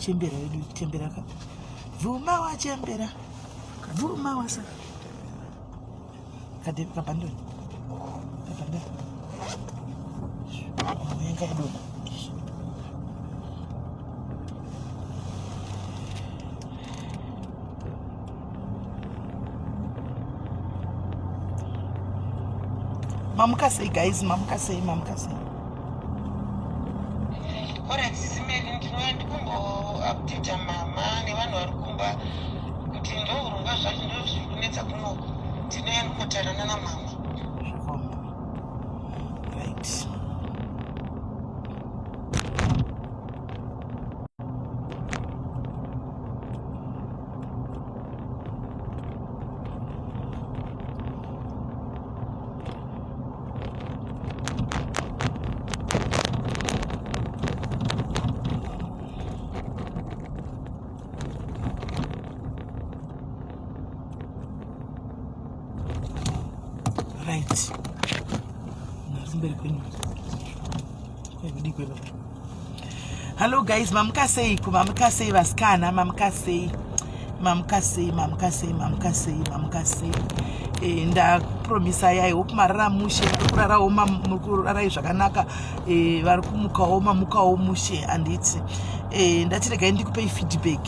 chembera wedu chembera ka vuma wa chembera vuma wa sa kade kapandoni yenga kudoka mamukasei guys mamukasei Alright, simeli ndinoenda kumbo-update mama nevanhu vari kumba kuti ndourunga zvacho ndozviri kunetsa kunoko ndinoenda kunotarana namama. Right. Right. Hello guys, mamukasei vasikana mamukasei ndapromisa yai hope marara mushe kurarawo mukurarai zvakanaka vari kumukawo mamukawo mushe handiti ndatiregai ndikupei feedback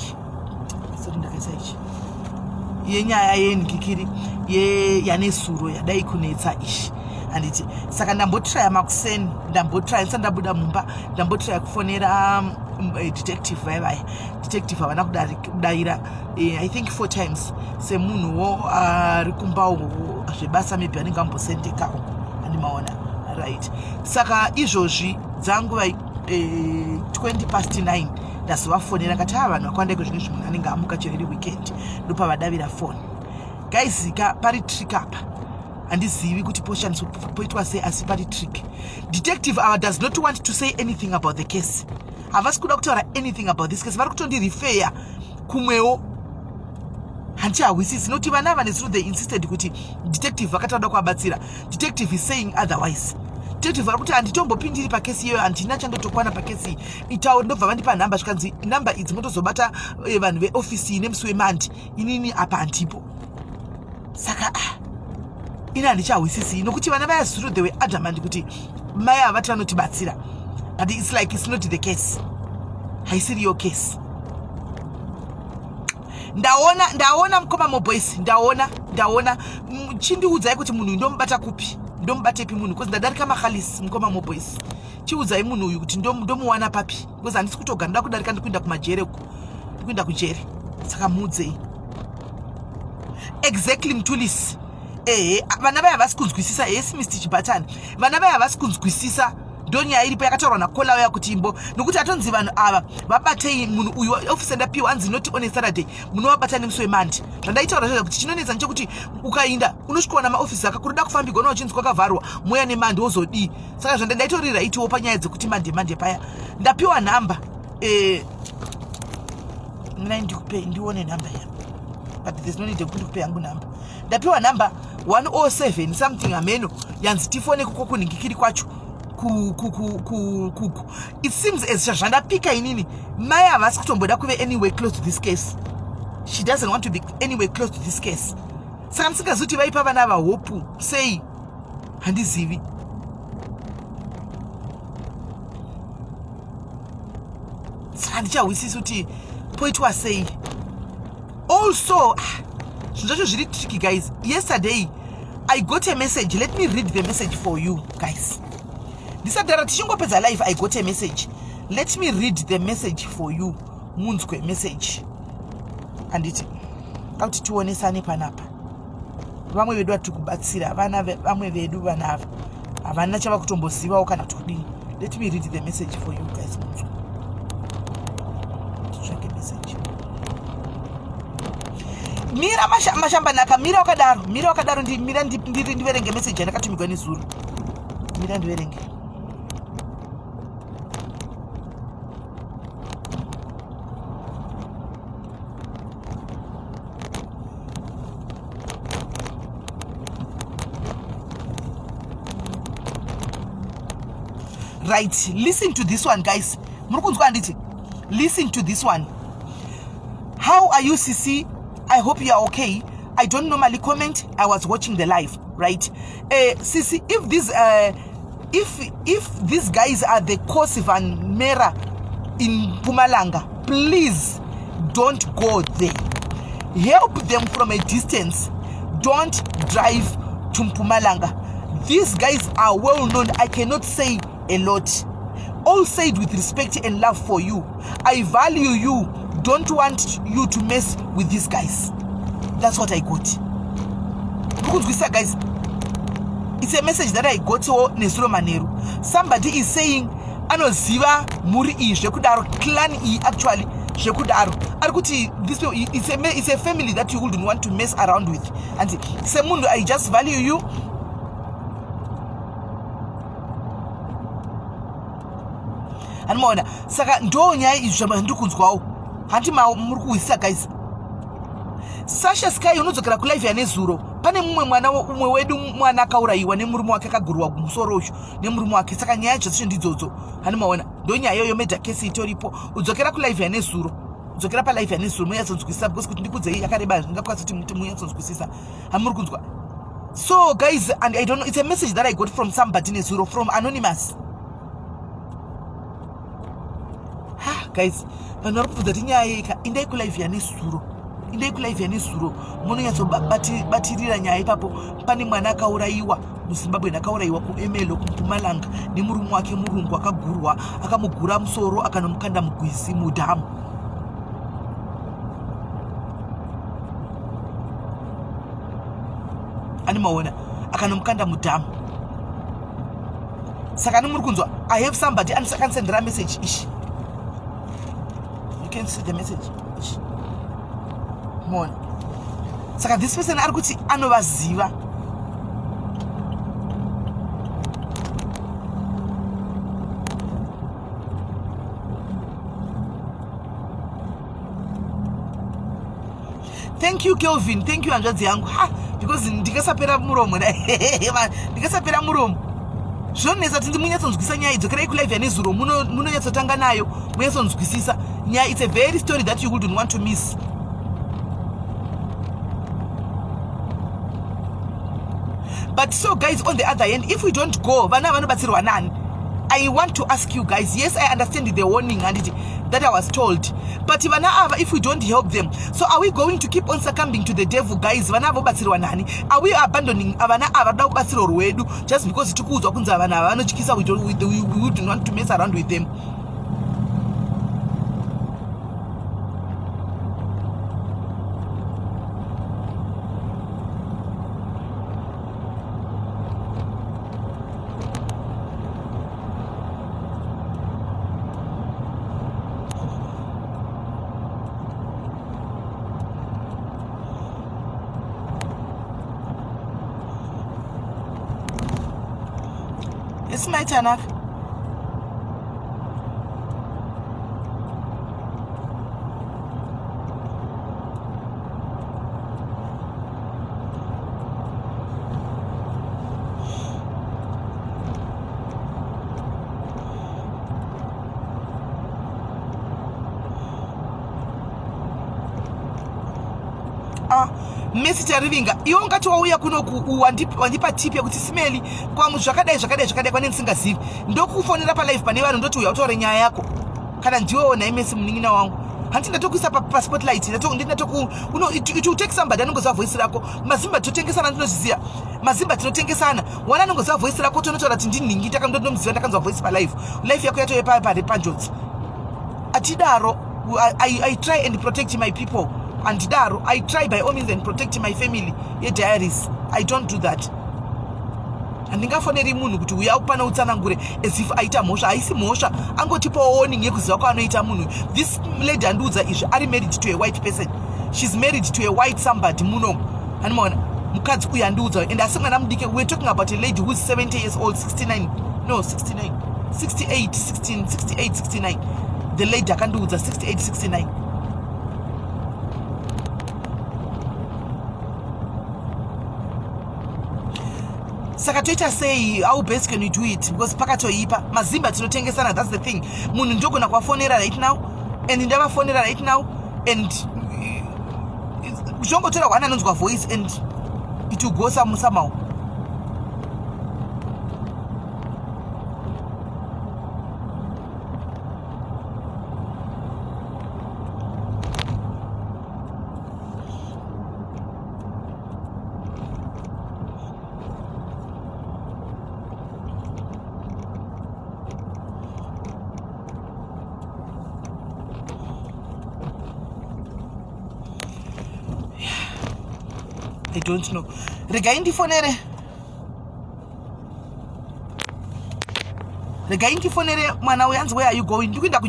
sori ndakaisa ichi yenyaya yenhikikiri yanesuro yadai kunetsa ishi handiti saka ndambotraya makuseni ndambotraya ndisa ndabuda mumba ndambotraya kufonera detective vaivaya detective havana kudayira I think 4 times semunhuwo ari kumbawo zvebasa maybe anenge ambosendekawo handimaona right saka izvozvi dzangu 9:20 ndazovafonera ngati ava vanhu vakwanda iko zvine zvimwe anenge amuka chero iri weekend ndopavadavira foni guys ka pari trick apa handizivi kuti poitwa sei asi pari trick detective ava does not want to say anything about the case havasi kuda kutaura anything about this case vari kutondirifeya kumwewo handichahwisisi noti vana ava nezuro they insisted kuti detective vakatauda kuvabatsira detective is saying otherwise detective vari kuti handitombopindiri pakesi iyoyo handina chandotokwana pakesi itauri ndobva vandipa nhamba zvikanzi nhamba idzi motozobata vanhu veofisi nemusi wemandi inini apa handipo saka ini handichahwisisi nokuti vana vaya zuro they were adamant kuti mai ava vati vanotibatsira but it's like it's not the case haisiri your case ndaona mukoma moboys ndaona chindiudzai kuti munhu ndomubata kupi ndomubatepi munhu because ndadarika mahalisi mukoma moboys chiudzai munhu uyu kuti ndomuwana papi because handisi kutogara ndoda kudarika ndikuinda kumajere uku ndikuinda kujere saka muudzei exactly mtulisi vana vaya havasi kunzwisisa yes Mr. Chibatani vana vaya havasi kunzwisisa ndonyaya iripo yakataurwa nakola waya kuti imbo nokuti atonzi vanhu ava vabatei munhu uyu ofisa ndapiwa hanzi not on a Saturday munovabata nemusi wemandi zvandaitaura zvaza kuti chinonetsa nechekuti ukainda unosvikawo namaofisi akakuruda kufambigwa nochinzi kwakavharwa moya nemandi wozodii saka zvandandaitorira itiwo panyaya dzekuti mande paya ndapiwa nhamba ndikupei ndione nhamba ya but there's no need yekuti ndikupe yangu nhamba ndapiwa nhamba 107 something ameno yanzi tifone kuko kunhingikiri kwacho it seems as zvandapika inini mai havasi kutomboda kuve anyway close to this case she doesn't want to be anyway close to this case saka ndisingazuti vaipa vana vahopu sei handizivi saka handichahwisisi kuti poitwa sei also zvinhu zvacho zviri tricky guys yesterday I got a message let me read the message for you guys ndisadhara tichingopedza live I got a message let me read the message for you munzwe message handiti kauti tionesane panapa vamwe vedu vatiri kubatsira vamwe vedu vana ava havana chava kutombozivawo kana kuti kudini let me read the message for you guys munzwe titsvake message mira mashambanaka mira wakadaro mira ndiverenge message yandakatumigwa nezuro mira ndiverenge right listen to this one guys muri kunzwa handiti Listen to this one. How are you, Sisi? I hope you are okay. I don't normally comment. I was watching the live, right? Sisi, if these guys are the Kosivan Mera in Mpumalanga, please don't go there. Help them from a distance. Don't drive to Mpumalanga. These guys are well known. I cannot say a lot. All said with respect and love for you. I value you. Don't want you to mess with these guys. That's what I got. Guys, it's a message that I got to Nesro Maneru. Somebody is saying, "Ano ziva muri I shekudaro clan I actually shekudaro." Arguti, this it's a family that you wouldn't want to mess around with. And Semundo, I just value you. And mona saka ndonya izvama ndikunzwawo handi muri guys. Sasha Sky unodzokera ku live yanezuro pane umwe wedu mwana akaurayiwa nemurume wake akagurwa kumusoro usho nemurume wake saka nyaya dzose ndidzodzo hani maona ndonyaya yoyo major case itoripo udzokera ku live yanezuro udzokera pa live yanezuro muyatsonzwisisa because kuti ndikudze yakareba ndingakwanisa kuti muyatsonzwisisa hamuri kunzwa. So guys, and I don't know, it's a message that I got from somebody nezuro, from anonymous. Guys, vanhu vari kubvudza kuti nyaya yeka indai kulive yanezuro, indai kulive yanezuro munonyatsobatirira nyaya ipapo. Pane mwana akaurayiwa muZimbabwe, akaurayiwa kuML kuMpumalanga nemurume wake murungu akagurwa, akamugura musoro akanomukanda mugwizi mudhamu. Ani maona akanomukanda mudhamu. Saka muri kunzwa, I have somebody akandsendera message ishi. You can see the message. Mon. Saka this person ari kuti anovaziva. Thank you Kelvin, thank you hanzvadzi yangu. Because ndikasapera muromo ndikasapera muromo. Zvonesa kuti munyatsonzwisisa nyaya idzokerai kulive yanezuro munonyatsotanga nayo munyatsonzwisisa nyaya. It's a very story that you wouldn't want to miss. But so guys, on the other hand, if we don't go, I want to ask you guys, yes, I understand the warning and that I was told, but if we don't help them, so are we going to keep on succumbing to the devil, guys? Are we abandoning just because we wouldn't want to mess around with them? It's my turn. Message arivinga iwo ngati wauya kuno wandipa tip yakuti Smelly kwa zvakadai kwane ndisingazivi ndokufonera pa live pane vanhu ndoti uya utore nyaya yako kana ndiwo na MS munin'ina wangu hanti ndatokuisa pa spotlight it will take somebody anongoziva voice rako. Mazimba totengesana ndinozviziva, mazimba tinotengesana, wana anongoziva voice rako tonotaura kuti ndiningi takandomuziva ndakanzwa voice pa live yako yatoye panjodzi atidaro. I try and protect my people. And Daro, I try by all means and protect my family. Ye diaries, I don't do that. And ndingafoneri munhu kuti uya upana utsanangure as if aita mhosva. Haisi mhosva, angotipa warning yekuziva kwa anoita munhu. This lady anduza izvi ari married to a white person. She's married to a white somebody muno. And mona mukadzi uya anduza. And asi mwana mudike, we're talking about a lady who's 70 years old, 69. No, 69. 68, 69. The lady akanduza 68, 69. Saka toita say how best can you do it, because pakatoipa mazimba tinotengesana. That's the thing. Munhu ndogona kwafonera right now and ndavafonera right now, and zvongotora one anonzwa voice and it will go somehow. I don't know. Regai ndifonere mwana uyanzi, where are you going? Ndikuenda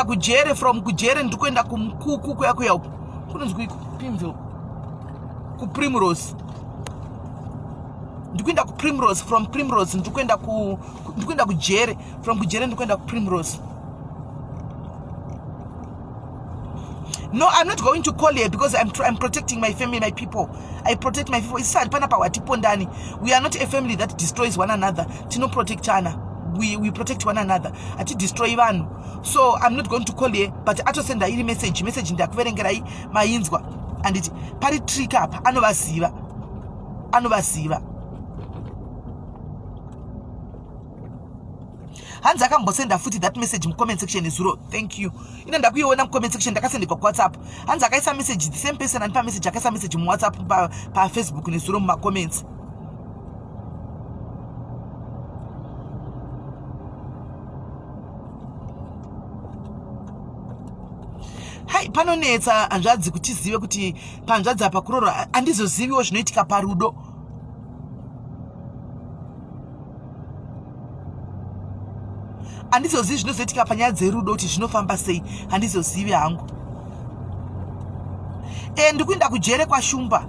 kujere, from kujere ndikuenda kumkuku kuya upo. Kunonzwi Pimville. Ku Primrose. Ndikuenda ku Primrose, from Primrose ndikuenda kujere, from kujere ndikuenda ku Primrose. No, I'm not going to call here because I'm protecting my family, my people. I protect my people. It's sad. We are not a family that destroys one another. Tino protect China. We protect one another. Ati destroy one. So I'm not going to call here, but I just send a message. Message in the Akverengerai, my inzwa. And it pari trick up. Anovasiva. Hanza akambosenda futi that message mu comment section Zuro. Thank you. Ina ndakuiona mu comment section ndakasenda kwa WhatsApp. Hanza akaisa message, the same person and pa message akaisa message mu WhatsApp pa Facebook ni Zuro mu comments. Hai panonetsa anzvadzi kuti zive kuti panzvadzi apa kurorwa andizoziviwo zvinoitika parudo. Andizozivi zvinozoitika panyaya dzerudo kuti zvinofamba sei, andizozivi hangu. Ndikuenda kujere kwashumba.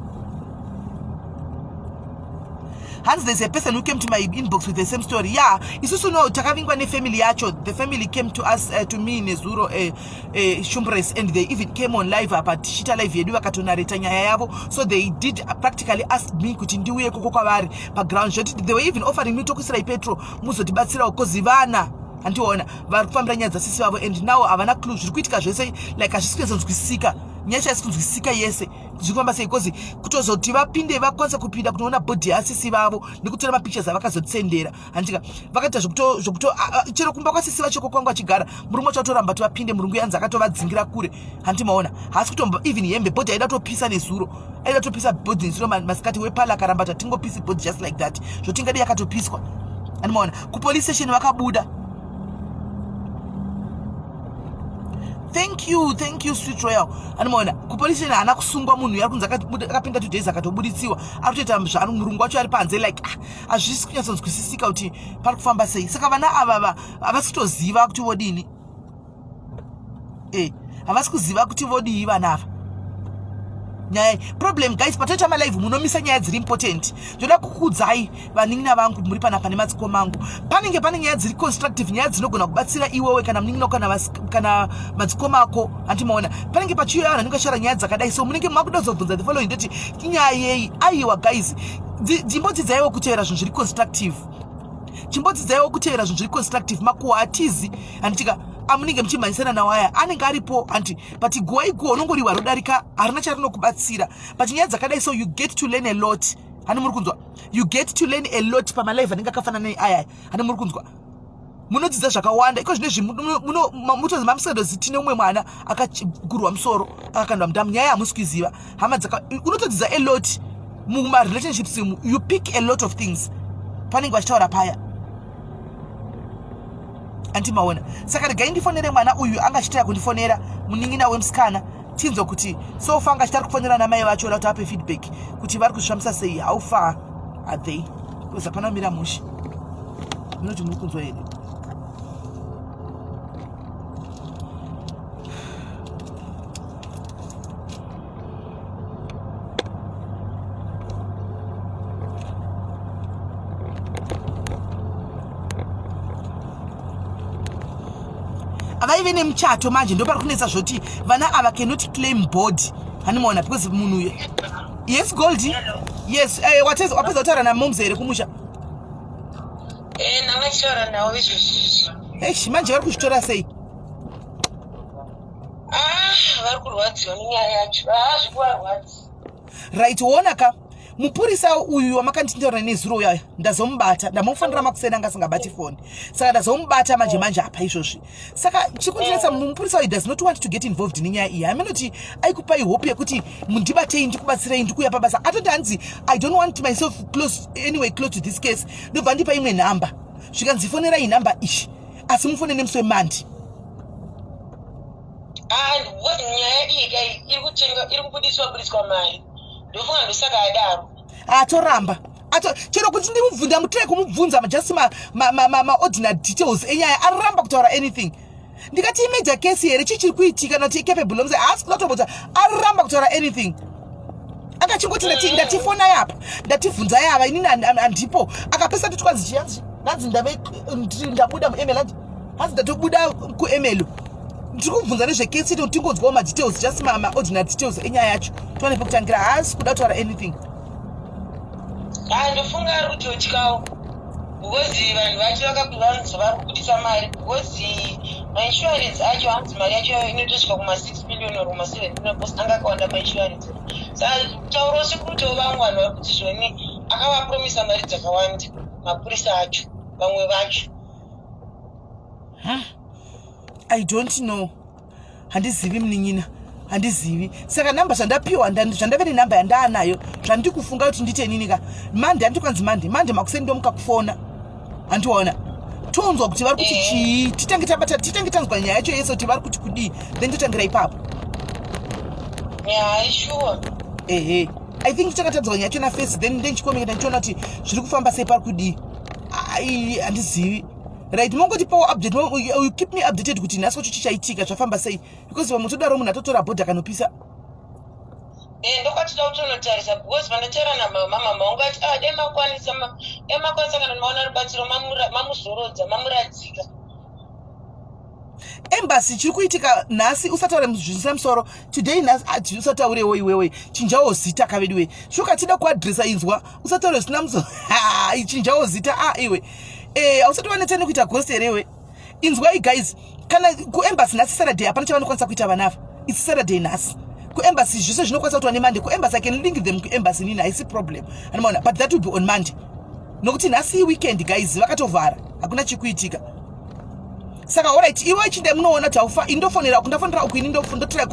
Hans, there's a person who came to my inbox with the same story. Yeah, isusu no takavingwa ne family yacho. The family came to us, to me in Zuro Shumbres, and they even came on live about Shita live yedu akatonareta nyaya yavo. So they did practically ask me kuti ndiuye koko kwavari background shot. They were even offering me tokusira Petro muzotibatsira ukozivana. Antiona vari kufambira nyaya dzasisi vavo, and now havana clue zviri kuitika zvese, like hazvisingazokunzwisika. Nyasha isikunzwisika yese zvikufamba sei, because kutozoti vapinde vakwanisa kupinda kunoona bhodhi yasisi vavo nekutora mapictures avakazotsendera. Handika vakaita zvokuto chero kumba kwasisi vachoko kwangu achigara, murume wacho atoramba kuti vapinde, murungu yanzi akatovadzingira kure. Handimaona hasi kutomba even hembe bhodhi aida topisa nezuro, aida topisa bhodhi nezuro masikati wepala akaramba kuti atingopisi bhodhi just like that, zvotingadi yakatopiswa. Handimaona kupolice station vakabuda. Thank you sweet royal. Anamona kupolice na ana kusungwa munhu yakunza akapinda 2 days akatobuditsiwa. Aritoita muzvaro murungu wacho ari panze, like azvisi kunyatsonzwisisika kuti pari kufamba sei. Saka vana ava havasi kutoziva kuti vodini. Havasi kuziva kuti vodii vana ava. Nyaya problem guys, patoita malive munomisa nyaya dziri important. Ndoda kukudzai vanin'ina vangu muri panapa nemadzikoma angu. Panenge pane nyaya dziri constructive, nyaya dzinogona kubatsira iwewe kana munin'ina kana madzikoma ako. Antimaona panenge pachiyo yana ndingashara nyaya dzakadai, so munenge makudozobvunza the following ndeti nyaya yei. Aiwa guys, ndimbodzidzaiwo kutevera zvinhu zviri constructive. Chimbodzidzaiwo kutevera zvinhu zviri constructive. Makuhwa atizi anditika amunenge muchimhanyisana nawaya anenge aripo anti, but guwa iguwa unongoriwa rodarika harina charinokubatsira. But nyaya dzakadai, so you get to learn a lot. Hani muri kunzwa, you get to learn a lot pamalive anenge akafanana neaya. Hani muri kunzwa, munodzidza zvakawanda. Iko zvinezvi mutozi mamusingadozivi tine umwe mwana akagurwa musoro akakandwa mudhamu, nyaya hamusi kuiziva. Hama dzaka unotodzidza a lot muma relationships, you pick a lot of things panenge vachitaura paya. Antimaona saka regai ndifonere mwana uyu anga achitaya kundifonera munin'ina wemusikana tinzo kuti so far anga achitari kufonera namai vacho kuti ape feedback kuti vari kuzvifambisa sei, how far are they, because hapana mira mushi. Munoti muri kunzwa here. Avaive nemuchato manje ndo pari kunetsa zvoti vana ava cannot claim body. Handimaona because munhu yes Goldie. Yes wapedza kutaura namomzi here kumusha. Ndamachitaura nawo izvozvo. Eish manje vari kuzvitora sei? vari kurwadziwa nenyaya yacho hazvikuvarwadzi. Right, wonaka mupurisa uyu wamakanditaura nezuro uya ndazomubata ndamufanira makusena anga singabati phone saka ndazomubata manje apa izvozvi saka chikonzeresa mupurisa uyu does not want to get involved nenyaya iyi aminoti aikupai hope yekuti mundibatei ndikubatsirei ndikuya pabasa atoti hanzi I don't want myself close to this case ndobva ndipa imwe nhamba zvikanzifonerai nhamba ishi asi mufone nemuswe mandi nyaya iyi iri kubudiswa mari ndofunga ndosaka adaro atoramba chero kuti ndimubvunza mutrai kumubvunza just ma-ordinary details enyaya aramba kutaura anything ndikati imejor case here chichiri kuitika noti capable omse haasi kuzatobota aramba kutaura anything akachingoti ndatifona yapa ndativhunza yava inini handipo akapesa titwanzi chiyanzi nanzi ndabuda muemail hanzi ndatobuda kuemail ndiri kubvunza nezvekesi tingonzwawo madetails just ma-ordinary details enyaya yacho tione pekutangira haasi kuda kutaura anything ndofunga ari kutotyawo because vanhu vacho vakakuvanzi vari kubudisa mari because mainsurance acho hanzi mari yacho inotosvika kuma6 million or kuma7 million because anga akawanda mainsurance saka tauro sekutoo vamwe vanhu vari kuti zvoni akavapromisa mari dzakawanda mapurisa acho vamwe vacho I don't know handizivi munin'ina handizivi saka namba zvandapiwa zvandave nenamba yandaanayo zvandiri kufunga kuti nditeninika mande handikwanzi mande makuseni ndomuka kufona handiona tonzwa kuti vari kuti chii titange tanzwa nyaya yacho yese kuti vari kuti kudii then totangira ipapo sure I think tichanga tanzwa nyaya yacho nafirst then chikomeketa ndichiona kuti zviri kufamba sei pari kudii handizivi right mongotipawo update you keep me updated kuti nhasi kwacho chichaitika zvafamba sei because vamwe todaro munhu atotora bhodha kanopisa ndokwatida kutonotarisa because vanataura namama maungati demakwanisa kana maona rubatsiro mamuzorodza mamuradzika embassy chiri kuitika nhasi usataure zvinisa musoro today nhasi usataurewo iwewe chinjawo zita kavediwe shokatida kuadresa inzwa usataure zvisina musoro chinjawo zita iwe hausati wanetani kuita goserewe inzwai guys kana kuembassy nhasi saturday hapana chavanokwanisa kuita vanava its saturday nhasi kuembassy zvese zvinokwanisa kuitwa nemonday kuembassy I can link them kuembassy nini haisi problem anomaona but that will be on monday nokuti nhasi weekend guys vakatovhara hakuna chikuitika saka alright iwe chinde munoona kuti haufa indofonera kundafonera uku ini ndotrai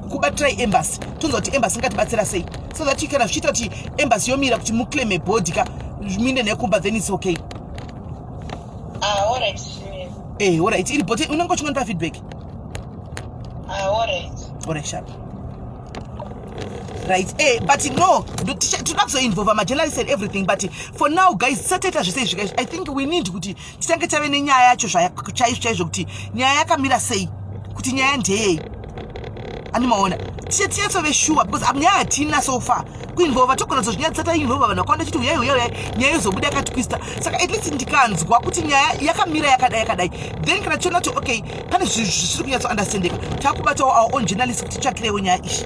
kubatirai embassy tonzwa kuti embassy ingatibatsira sei so that kana zvichiita kuti embassy yomira kuti muclaime bhodhi ka minde nekumba then it's okay alright alright iri bhodhi unenge uchingonipa feedback alright sharp right but no toda kuzoinvolva majournalist and everything but for now guys sataita zvese izvi guys I think we need kuti titange tave nenyaya yacho chaizvo kuti nyaya yakamira sei kuti nyaya ndeyei animaona tichetsove sure because nyaya hatina so far kuinvolva togona kuzonyaya dzatainvolva vanhu vakawanda chiti uyai nyaya yozobuda yakatwista saka at least ndikanzwa kuti nyaya yakamira yakadai then kana tichiona kuti okay pane zviri kunyatso understandika takubatawo our own journalist kuti titsvakirewo nyaya ishi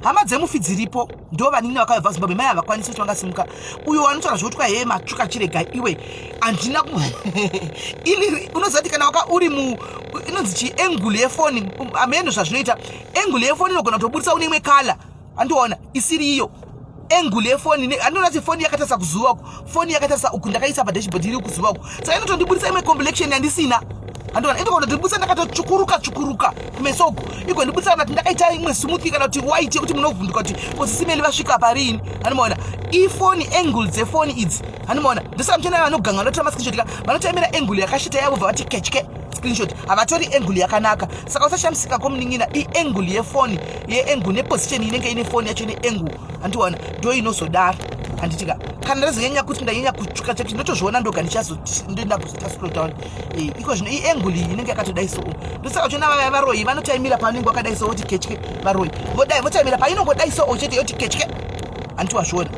hama dzemufi dziripo ndo vanini vakabva Zimbabwe mai havakwanisi kuti vangasimuka uyo wanotaura zvokutwa heye matsvuka chirega iwe handina ili unozati kana waka uri inonzi chiengule yefoni ameno zvazvinoita engule yefoni inogona kutoburisa une imwe kala andiona isiri iyo engule yefoni andiona kuti foni yakatarisa kuzuva uku foni yakatarisa uku ndakaisa padashboard iri kuzuva uku saka inotondiburisa imwe complexion yandisina andona ito kana ndibutsa ndakatochukuruka kumeso uku iko ndibutsa kana ndakaita imwe smooth kana kuti white kuti munovhunduka kuti SIS MELLY vasvika parini anomaona ifoni angle dzefoni idzi anomaona ndosaka mchena vanoganga vanotora mascreenshot vanotaimira angle yakashita yavo vati kechke screenshot havatori angle yakanaka saka usashamisika komunin'ina iangle yefoni yeangle neposition inenge ine foni yacho neangle andiwana ndo inozodaro handitika kana ndazonyanya kuti ndanyanya kutsvuka chake ndotozviona ndoga ndichazondoenda slow down iko zvino iangle inenge yakatodai so ndosaka uchona vaya varoyi vanotaimira paanenge wakadai so oti kechke varoyi votaimira painongodai so ochete yoti kechke handiwazviona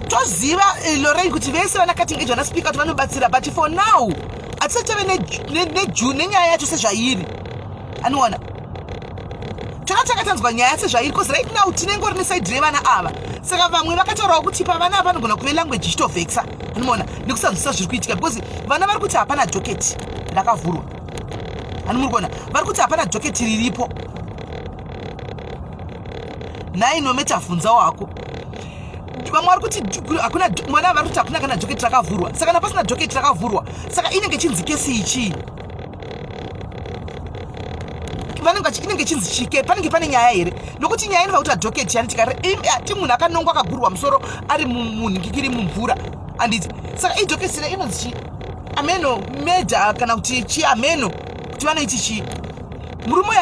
toziva Lorraine kuti vese vanakatingejwa naspika kuti vanobatsira but for now hatisati tave nenyaya yacho sezvairi anoona takatanzwa nyaya sezvairi because right now tinengori nesaidhi revana ava. Saka vamwe vakataurawo kuti pavana ava vanogona kuve language ichitovheksa, anomaona, nekusanzwisisa zviri kuitika because vana vari kuti hapana joketi rakavhurwa, muri kuona, vari kuti hapana joketi riripo. Nhai nometa bvunza wako. Vamwe vari kuti hakuna, mwana vari kuti hakuna kana joketi rakavhurwa. Saka napasina joketi rakavhurwa, saka inenge chinzi kesi ichii? Inenge chinzi chike, panenge pane nyaya here? Nokuti nyaya inova kuti joketi ati munhu akanongwa akagurwa musoro ari munhingikiri mumvura. Anditi saka ijoketi inonzi chii? Ameno meja kana kuti chii ameno kuti vanoiti chii? Murume uyu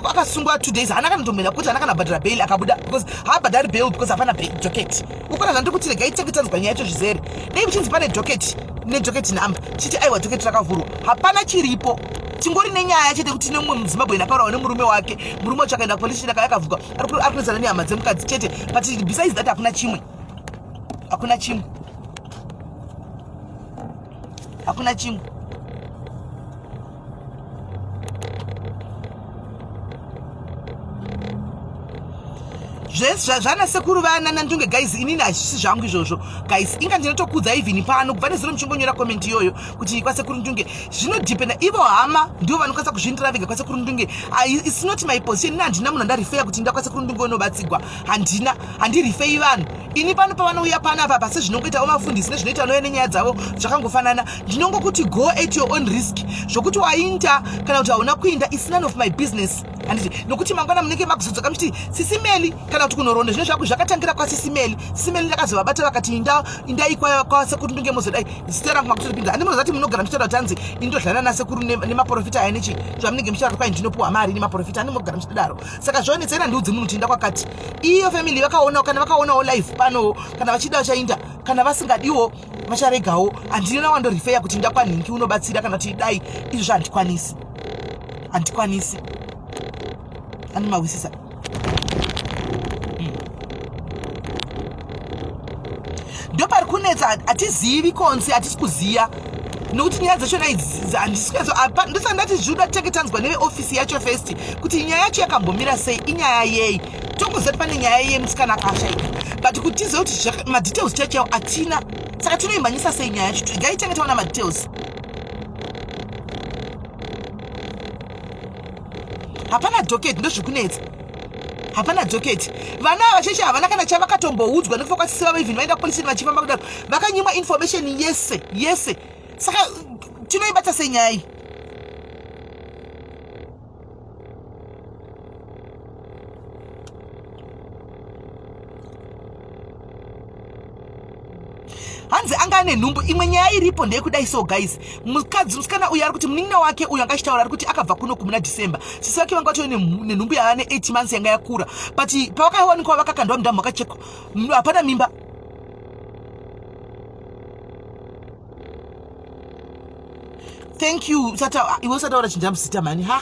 akasungwa 2 days haana kanotomboenda kuti haana kana bhadhara bail akabuda because haabhadhari bail because hapana joketi. Ukona zvandiri kuti regai tanzwa nyaya yacho zvizere. Dei chinzi pane joketi nejoketi nhamba chiti aiwa joketi rakavhurwa, hapana chiripo. Tingori nenyaya chete kuti nemumwe muZimbabwe ndakaurawa nemurume wake, murume wacho akaenda police station akavhurwa, ari kunesana nehama dzemukadzi chete, but besides that hakuna chimwe. Hakuna chimwe. Hakuna chimwe. Zvana sekuru vana nandunge guys, inini hazvisi zvangu izvozvo guys. Inga ndinotokudza even pano kubva nezuro muchingonyora comment iyoyo kuti kwasekuru ndunge zvinodependa ivo hama ndivo vanokwanisa kuzviindira vega kwasekuru ndunge. It's not my position. Handina munhu andarifeya kuti nda kwasekuru ndunge unobatsirwa, handirifeyi vanhu. Ini pano pavanouya panapa pasi zvinongoitawo mafundisi nezvinoita nouya nenyaya dzavo zvakangofanana, ndinongokuti go at your own risk. Zvokuti wainda kana kuti hauna kuinda, it's none of my business. Handiti nokuti mangwana munenge makuzodzoka muchiti SIS MELLY kana kuti kunoronda zvino zvako zvakatangira kwaSIS MELLY. SIS MELLY ndakazovabata vakati indai kwasekuru ndunge muzodai zita rangu makutopinza. Handimunozati munogara muchitaura kuti hanzi indodlana nasekuru nemaprofita aya nechi zvamunenge muchitaura kwai ndinopuwa mari nemaprofita. Handimogara muchitodaro. Saka zvonetsera ndiudzi munhu kuti inda kwakati. Iyo family vakaonawo kana vakaonawo life pano kana vachida vachainda, kana vasingadiwo vacharegawo. Handina wandorifeya kuti inda kwanhingi unobatsira kana kuti dai izvo handikwanisi. Handikwanisi. Animawisisa. Ndo pari kunetsa, hatizivi konse, hatisi kuziya. Nokuti nyaya dzachona idzi handisikezo ndosandati zvoda tenge tanzwa neveofisi yacho first kuti nyaya yacho yakambomira sei, inyaya yei. Tongozati pane nyaya yemusikana akashaika, but kuti tizive kuti madetails chacho hatina. Saka tinoimhanyisa sei nyaya yacho, ngaitenge taona madetails. Hapana joketi ndozvikunetsa. Hapana joketi. Vana vacheche havana kana chavakatomboudzwa nekufa kwaSIS vavo even vaenda police vachifamba kudaro vakanyimwa information yese. Saka tinoibata sei nyaya iyi? Hanzi angane nhumbu imwe nyaya iripo ndeyekudai so guys. Musikana uyu ari kuti munin'ina wake uyu angachitaura ari kuti akabva kuno kumuna December. SIS wake vanga vatori nenhumbu yaane 8 months yanga yakura. But pavakawanikwa vakakandwa mudhamu vakachekwa. Hapana mimba. Thank you. Sata iwe usataura chindamusita mani. Ha.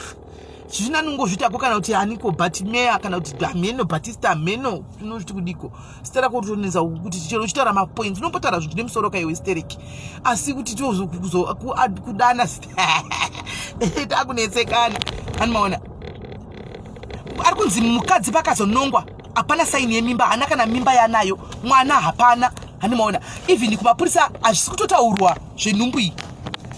Zvina nungozvitako kana kuti aniko Batmeya kana kuti Dameno Batista Meno unozviti kudiko. Sitara kutoneza kuti chero chitaura mapoints unombotaura zvino nemusoro kai hysteric. Asi kuti kudana takunetsekana. Hanimaona. Ari kunzi mukadzi pakazonongwa hapana saini yemimba, hana kana mimba yanayo, mwana hapana. Hanimaona. Even kumapurisa hazvisi kutotaurwa zvenhumbu iyi.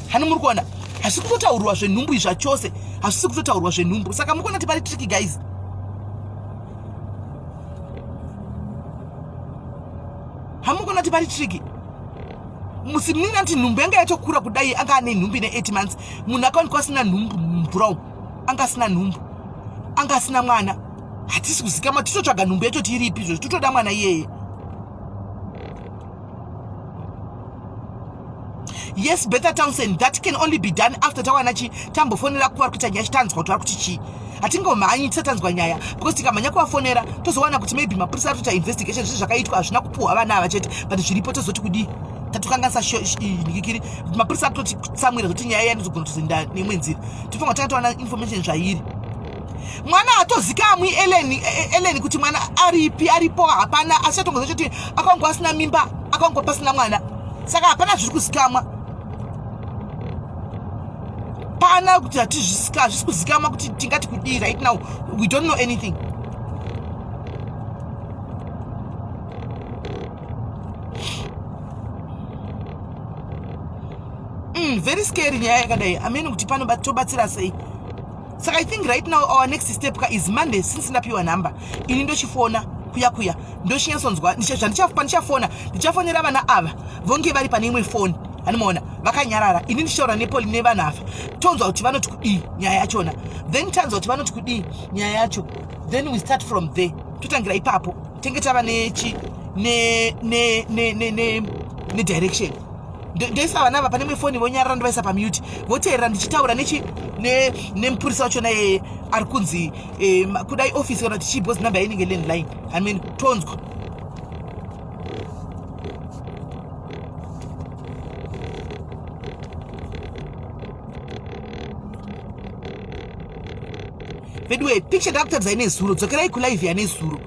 Hani muri kuona? Hazvisi kutotaurwa zvenhumbu iyi zvachose. Hazvisi kutotaurwa zvenhumbu. Saka mukuona kuti pari tricky guys. Hamukuona kuti pari tricky. Musimnina kuti nhumbu yanga yatokura kudai anga ane nhumbu ine 8 months. Munhu akawanikwa asina nhumbu mumvurawo. Anga asina nhumbu. Anga asina mwana. Hatisi kuzikama titotsvaga nhumbu yacho tiripi izvo titoda mwana iyeye. Yes, better Townsend, that can only be done after tawanachi tambofonera kuva kuti nyaya chitanzwa kuti ari kuti chi. Hatingomhanyi tisatanzwa nyaya because tikamhanya kuvafonera tozowana kuti maybe mapurisa ari kuita investigation zviro zvakaitwa hazvina kupuhwa vana ava chete, but zviripo tozoti kudi tatukanganisa nikikiri mapurisa ari kutoti tsamwira kuti nyaya yanozogona kuzoenda neimwe nzira. Tofanga tanga towana information zvairi. Mwana hatozikamwi Ellen kuti mwana aripo hapana, asi atongoza kuti akanga asina mimba, akanga pasina mwana. Saka hapana zviri kuzikamwa. hapana kuti hatizikama kuti tingati kudii right now. We don't know anything. Very scary nyaya yakadai. Ameni kuti pano tobatsira sei. Saka I think right now our next step is Monday, since ndapiwa number. Ini ndochifona kuya ndochinyatsonzwa ndichafona ndichafonera vana ava vonge vari pane imwe phone. Animona vakanyarara. Ini ndishaura nepoli nevana ava tonzwa kuti vanoti kudii nyaya yachona, then tanzwa kuti vanoti kudii nyaya yacho, then we start from there. Totangira ipapo tenge tava nechi ne direction. Ndoisa vana ava pane imwe phone vonyarara ndovaisa pamute voteerera ndichitaura nemupurisa wachona ari kunzi kudai office kana kuti chibhozi number inenge landline. I mean tonzwa. Vedwe picture ndakutadza ine zuro, dzokerai kulive yane zuro.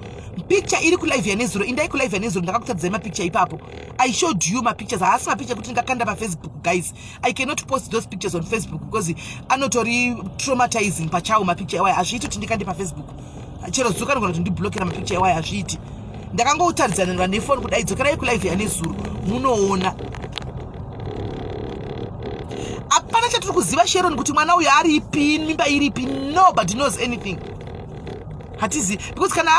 Picture iri kulive yane zuro, indai kulive yane zuro ndakakutadzai mapicture ipapo. I showed you my pictures. Haasi mapicture kuti ndakanda pa Facebook, guys. I cannot post those pictures on Facebook because anotori traumatizing pachawo mapicture yawa. Azviiti kuti ndikande pa Facebook. Chero zuka nogona kuti ndiblockera mapicture yawa azviiti. Ndakangoutaridzanirwa nefone kudai dzokerai kulive yane zuro munoona. Apana chatiri kuziva Sharon kuti mwana uyu aripi, mimba iripi. Nobody knows anything. Hatizi because kana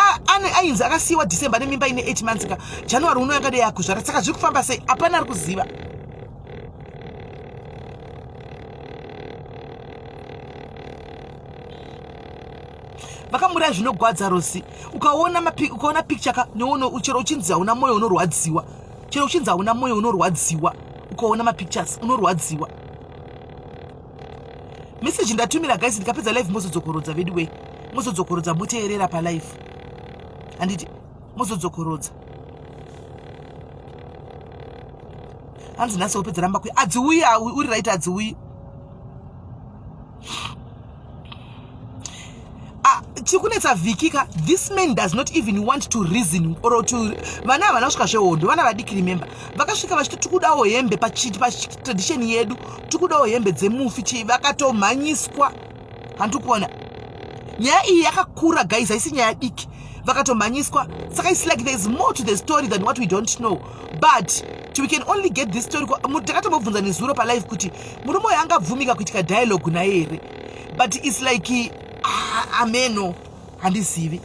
ainzi akasiiwa December nemimba ine 8 months ka January uno yakade yakuzvara, saka zviri kufamba sei apana ari kuziva. Vakamura zvinogwadza Rosi. Ukaona picture ka neono chero uchinzi hauna moyo unorwadziwa. Chero uchinzi hauna moyo unorwadziwa. Ukaona mapictures unorwadziwa. Message ndatumira guys ndikapedza live mozodzokorodza vedwe. Mozodzokorodza muteerera pa live. Anditi mozodzokorodza. Hanzi nasi opedza ramba kwe. Adziuyi uri right adziuyi. Chikunetsa vikika, this man does not even want to reason or to vana vanosvika zvehondo, vana vadiki remember vakasvika vachiti tikudawo hembe pa tradition yedu, tikudawo hembe dzemufi vakatomhanyiswa. Handikuona nyaya iyi yakakura guys, haisi nyaya diki, vakatomhanyiswa. Saka it's like there's more to the story than what we don't know, but we can only get this story. Takatomubvunza nezuro pa live kuti murume uyu angabvumika kuitika dialogue naye here, but it's like ameno handizivi.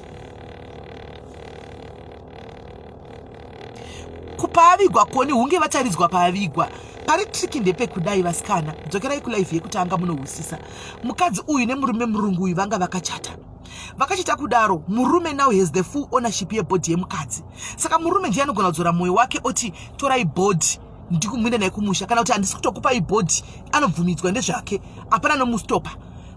Kupavigwa koni hunge vataridzwa pavigwa. Pari triki ndepekudai vasikana, dzokerai kulive yekutanga munohusisa. Mukadzi uyu nemurume murungu uyu vanga vakachata. Vakachita kudaro, murume now has the full ownership yebhodhi yemukadzi. Saka murume ndiye anogona kudzora moyo wake oti torai bhodhi ndikumwenda naye kumusha, kana kuti handisi kutokupa ibhodhi anobvumidzwa ndezvake, hapana nomustopa.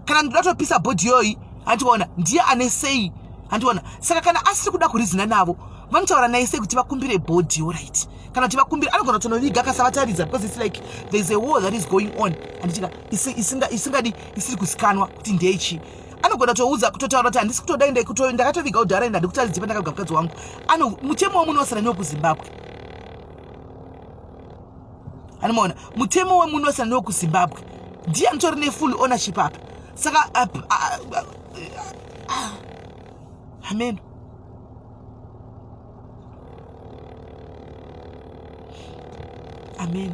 Kana ndoda topisa bhodhi yoyi, handiona ndiye ane sei, handiona. Saka kana asiri kuda kurizina navo, vanotaura naye sei kuti vakumbire bhodhi, alright. Kana kuti vakumbire anogona kutonoviga akasavataridza, because it's like there's a war that is going on. Handitika isingadi isiri kusikanwa kuti ndechi. Anogona toudza kutotaura kuti handisi kutodaenda ndakatoviga udhara ndikutaridza pandakaviga mukadzi wangu. Mutemo wemunosara newe kuZimbabwe. Anoona mutemo wemunosara newe kuZimbabwe. Ndiye anotori ne full ownership apa. Saka amen. Amen.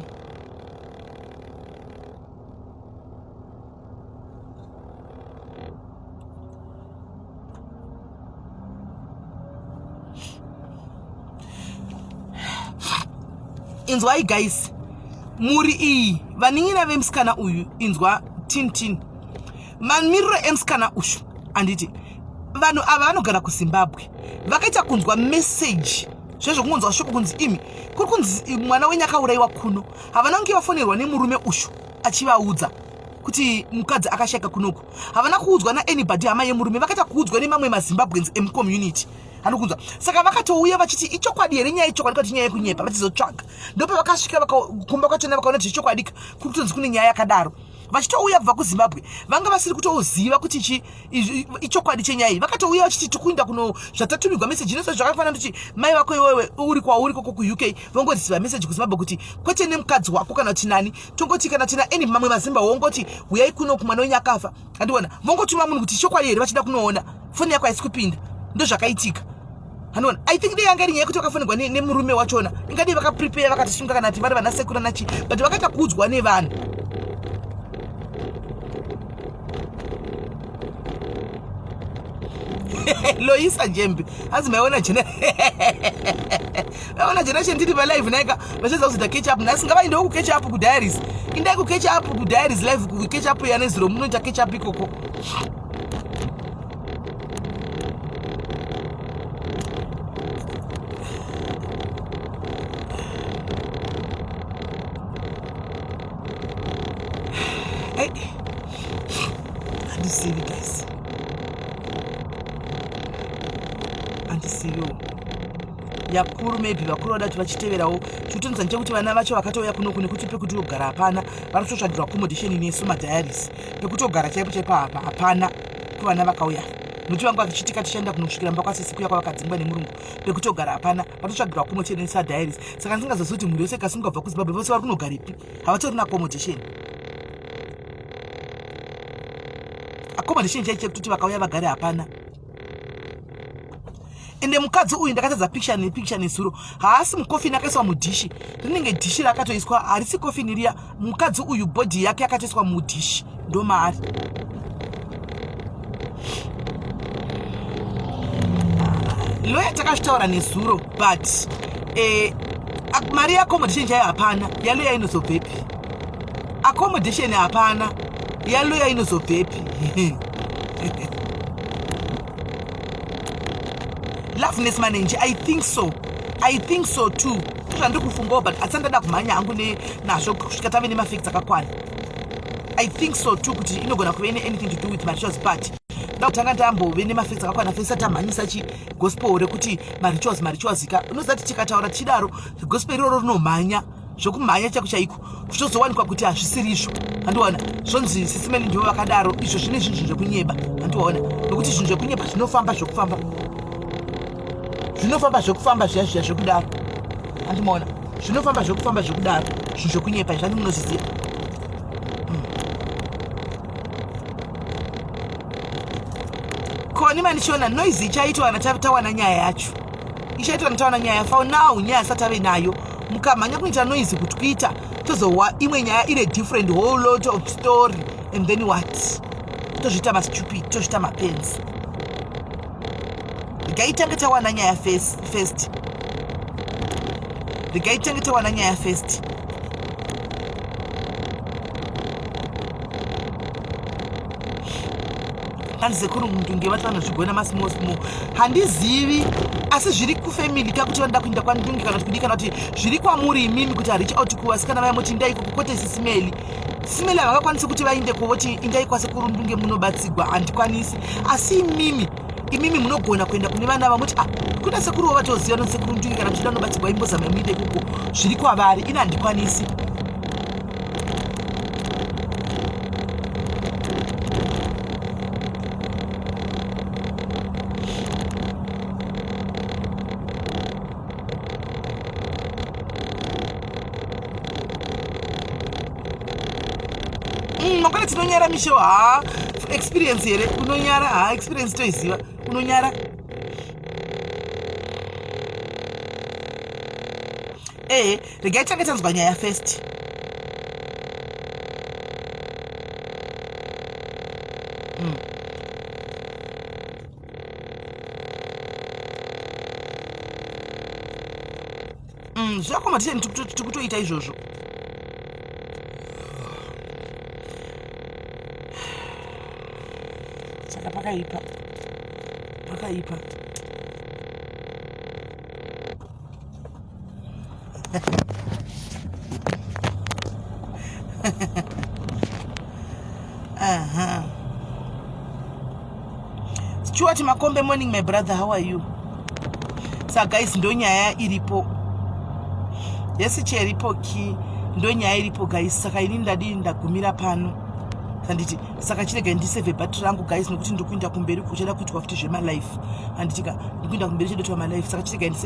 Inzwa guys, muri iyi vaningina vemusikana uyu, inzwa tin mamiriro emusikana ushu. Anditi vanhu ava vanogara kuZimbabwe vakaita kunzwa message zvezvo kungonzwa shoko kunzi imi kuri kunzi mwana wenyu akaurayiwa kuno. Havana kunge vafonerwa nemurume ushu achivaudza kuti mukadzi akasheka kunoko. Havana kuudzwa naanybody hama yemurume, vakaita kuudzwa nemamwe maZimbabweans emucommunity. Hanokunzwa. Saka vakatouya vachiti ichokwadi here nyaya ichokwadi kuti nyaya yekunyepa vachizotsvaga. Ndopa vakasvika vakakumba kwachona vakaona kuti ichokwadi kuri kutonzi kune nyaya yakadaro. vachitouya kubva kuZimbabwe vanga vasiri kutoziva kuti ichokwadi chenyaya vakatouya vachiti tikuinda kuno zvatatumigwa meseji inoso zvakafanana kuti mai vako iwewe uri kwauri koko kuUK vongoziva meseji kuZimbabwe kuti kwete nemukadzi wako kana kuti nani tongoti kana tina eni mamwe mazimba wongoti uyai kuno kumwana wenyu akafa handiona vongotuma munhu kuti chokwadi here vachida kunoona foni yako haisi kupinda ndozvakaitika. Handiona I think yanga iri nyaya kuti vakafonegwa nemurume wachona ingadi vakaprepare vakatisunga kana kuti vari vana sekuru nachi but vakaita kuudzwa nevanhu. Loisa Jembe as maiona generation tiri live naika vacheza kuita catch up nasi ngava ndo ku catch up ku diaries indai ku catch up ku diaries live ku catch up yana zero munoita catch up ikoko. And see you guys. Andisiyo yakuru maybe vakuru vada kuti vachiteverawo chikutonza nchekuti vana vacho vakatouya kuno kune kuti pekutogara hapana vari kutotsvagirwa accommodation nesu madiaries pekutogara chaipo chaipo apa hapana kuvana vakauya nokuti vanga vachitika tichaenda kunosvikira mba kwasisi kuya kwavakadzingwa nemurungu pekutogara hapana vatotsvagirwa accommodation nesu madiaries saka ndingazoziva kuti munhu wese kasunga kubva kuZimbabwe vose vari kunogaripi havatori accommodation chaicho chekuti vakauya vagare hapana. Ende mukadzi uyu ndakatadza picture nesuro haasi mukofini akaiswa mudhishi rinenge dhishi rakatoiswa harisi kofini riya mukadzi uyu bhodhi yake yakatoiswa mudhishi ndo maari. Loya takazvitaura nesuro but mari yeaccommodation chaiyo hapana yaloya inozobvepi accommodation hapana yaloya inozobvepi. Loveness manager I think so too tozvandiri kufungawo but atsandada kumhanya hangu nazvo kusvika tave nemafacts akakwana. I think so too kuti inogona kuve anything to do with marichos but ndakutanga ndambove nemafacts akakwana fesa tamhanyisa gospel rekuti marichos ka unoziva kuti tikataura tichidaro gospel iroro rinomhanya zvokumhanya chako chaiko zvozowanikwa kuti hazvisirizvo handiona zvonzi SIS MELLY ndivo vakadaro izvo zvine zvinhu zvekunyeba handiona nokuti zvinhu zvekunyeba zvinofamba zvokufamba zviya zvokudaro handimaona zvinofamba zvokufamba zvokudaro zvinhu zvokunyepa izvani munozviziva. Koni manichiona noise ichaitwa tawana nyaya yacho ichaitwa tawana nyaya for now nyaya asati ave nayo mukamhanya kuita noise kuti kuita tozowa imwe nyaya ine different whole lot of story and then what tozviita mastupid tozviita mapenzi rigaitange tawana nyaya first rigaitange tawana nyaya first. Sekuru mundunge vati vanozvigona masimosimo handizivi asi zviri kufamily kakuti vanoda kuinda kwandunge kana kuti kana kuti zviri kwamuri imimi kuti harichi out kuvasikana vaya moti indai kukote SIS MELLY havangakwanisi kuti vainde kuvoti indai kwasekuru ndunge munobatsigwa handikwanisi asi imimi munogona kuenda kune vana vamoti kuna sekuru wavatoziva nosekuru ndunge kana kuti vanobatsigwa imbozama muinde kuko zviri kwavari ina handikwanisi. Makana tinonyara misho experience here unonyara experience toiziva unonyara regai tange tanzwa nyaya first. Zvakomaticheni tikutoita izvozvo. Saka pakaipa Stuart Makombe, morning my brother, how are you? Saka guys, ndo nyaya iripo. Yesi cheripo ki ndo nyaya iripo guys. Saka ini ndagumira pano. handiti saka chirega ndisevhe bhatiri rangu guys nokuti ndikuinda kumberi kuchada kuitwa futi zvemalife handitika ndikuinda kumberi chedoitwa malife saka chirega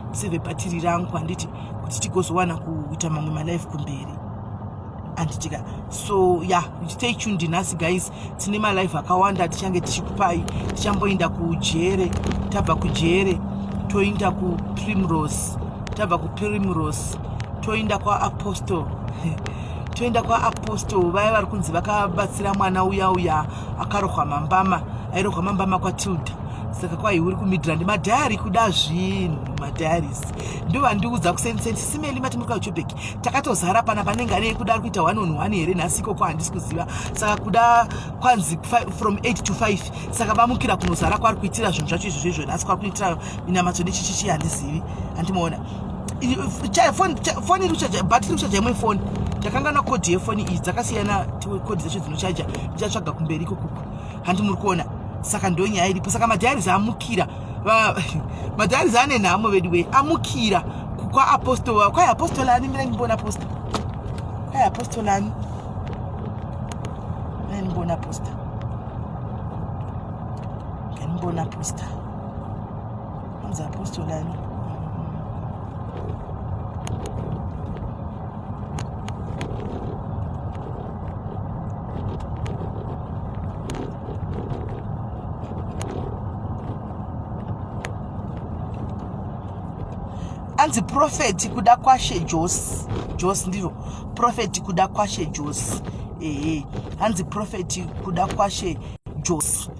ndisevhe bhatiri rangu handiti kuti tigozowana kuita mamwe malife kumberi handitika so yeah, stay tuned nhasi guys tine malife akawanda tichange tichikupai tichamboinda kujere tabva kujere toinda kuprimrose tabva kuprimrose toinda kwaapostle toenda kwaapostle vaya vari kunzi vakabatsira mwana uya akarohwa mambama airohwa mambama kwatilda saka kwaiuri kumidhirand madhayari kuda zvinhu madhayaris ndovandiudza kuSIS MELLY matimuka uchobheki takatozara pana panenge ane kuda kuita 1-on-1 here nhasi ikoko handisi kuziva saka kuda kwanzi from 8 to 5 saka vamukira kunozara kwari kuitira zvinhu zvacho izvozvo nhasi kwari kuitira minamato nechichichi handizivi handimaona foni iri bhatiri kuchaja imwe foni ndakanga na kodhi yefoni idzi dzakasiyana kodhi dzacho dzinochaja ndichatsvaga kumberi ikoko handi muri kuona saka ndo nyaya iripo saka madhayaris amukira madhayaris ane nhamo vedu we amukira kwaapostol kwai apostol ani mina ndimbona posta kwai apostol ani mina ndimbona posta ndimbona posta anzi apostol ani anzi profeti kuda kwashe Jose ndizvo profeti kuda kwashe Jose hanzi profeti kuda kwashe Jose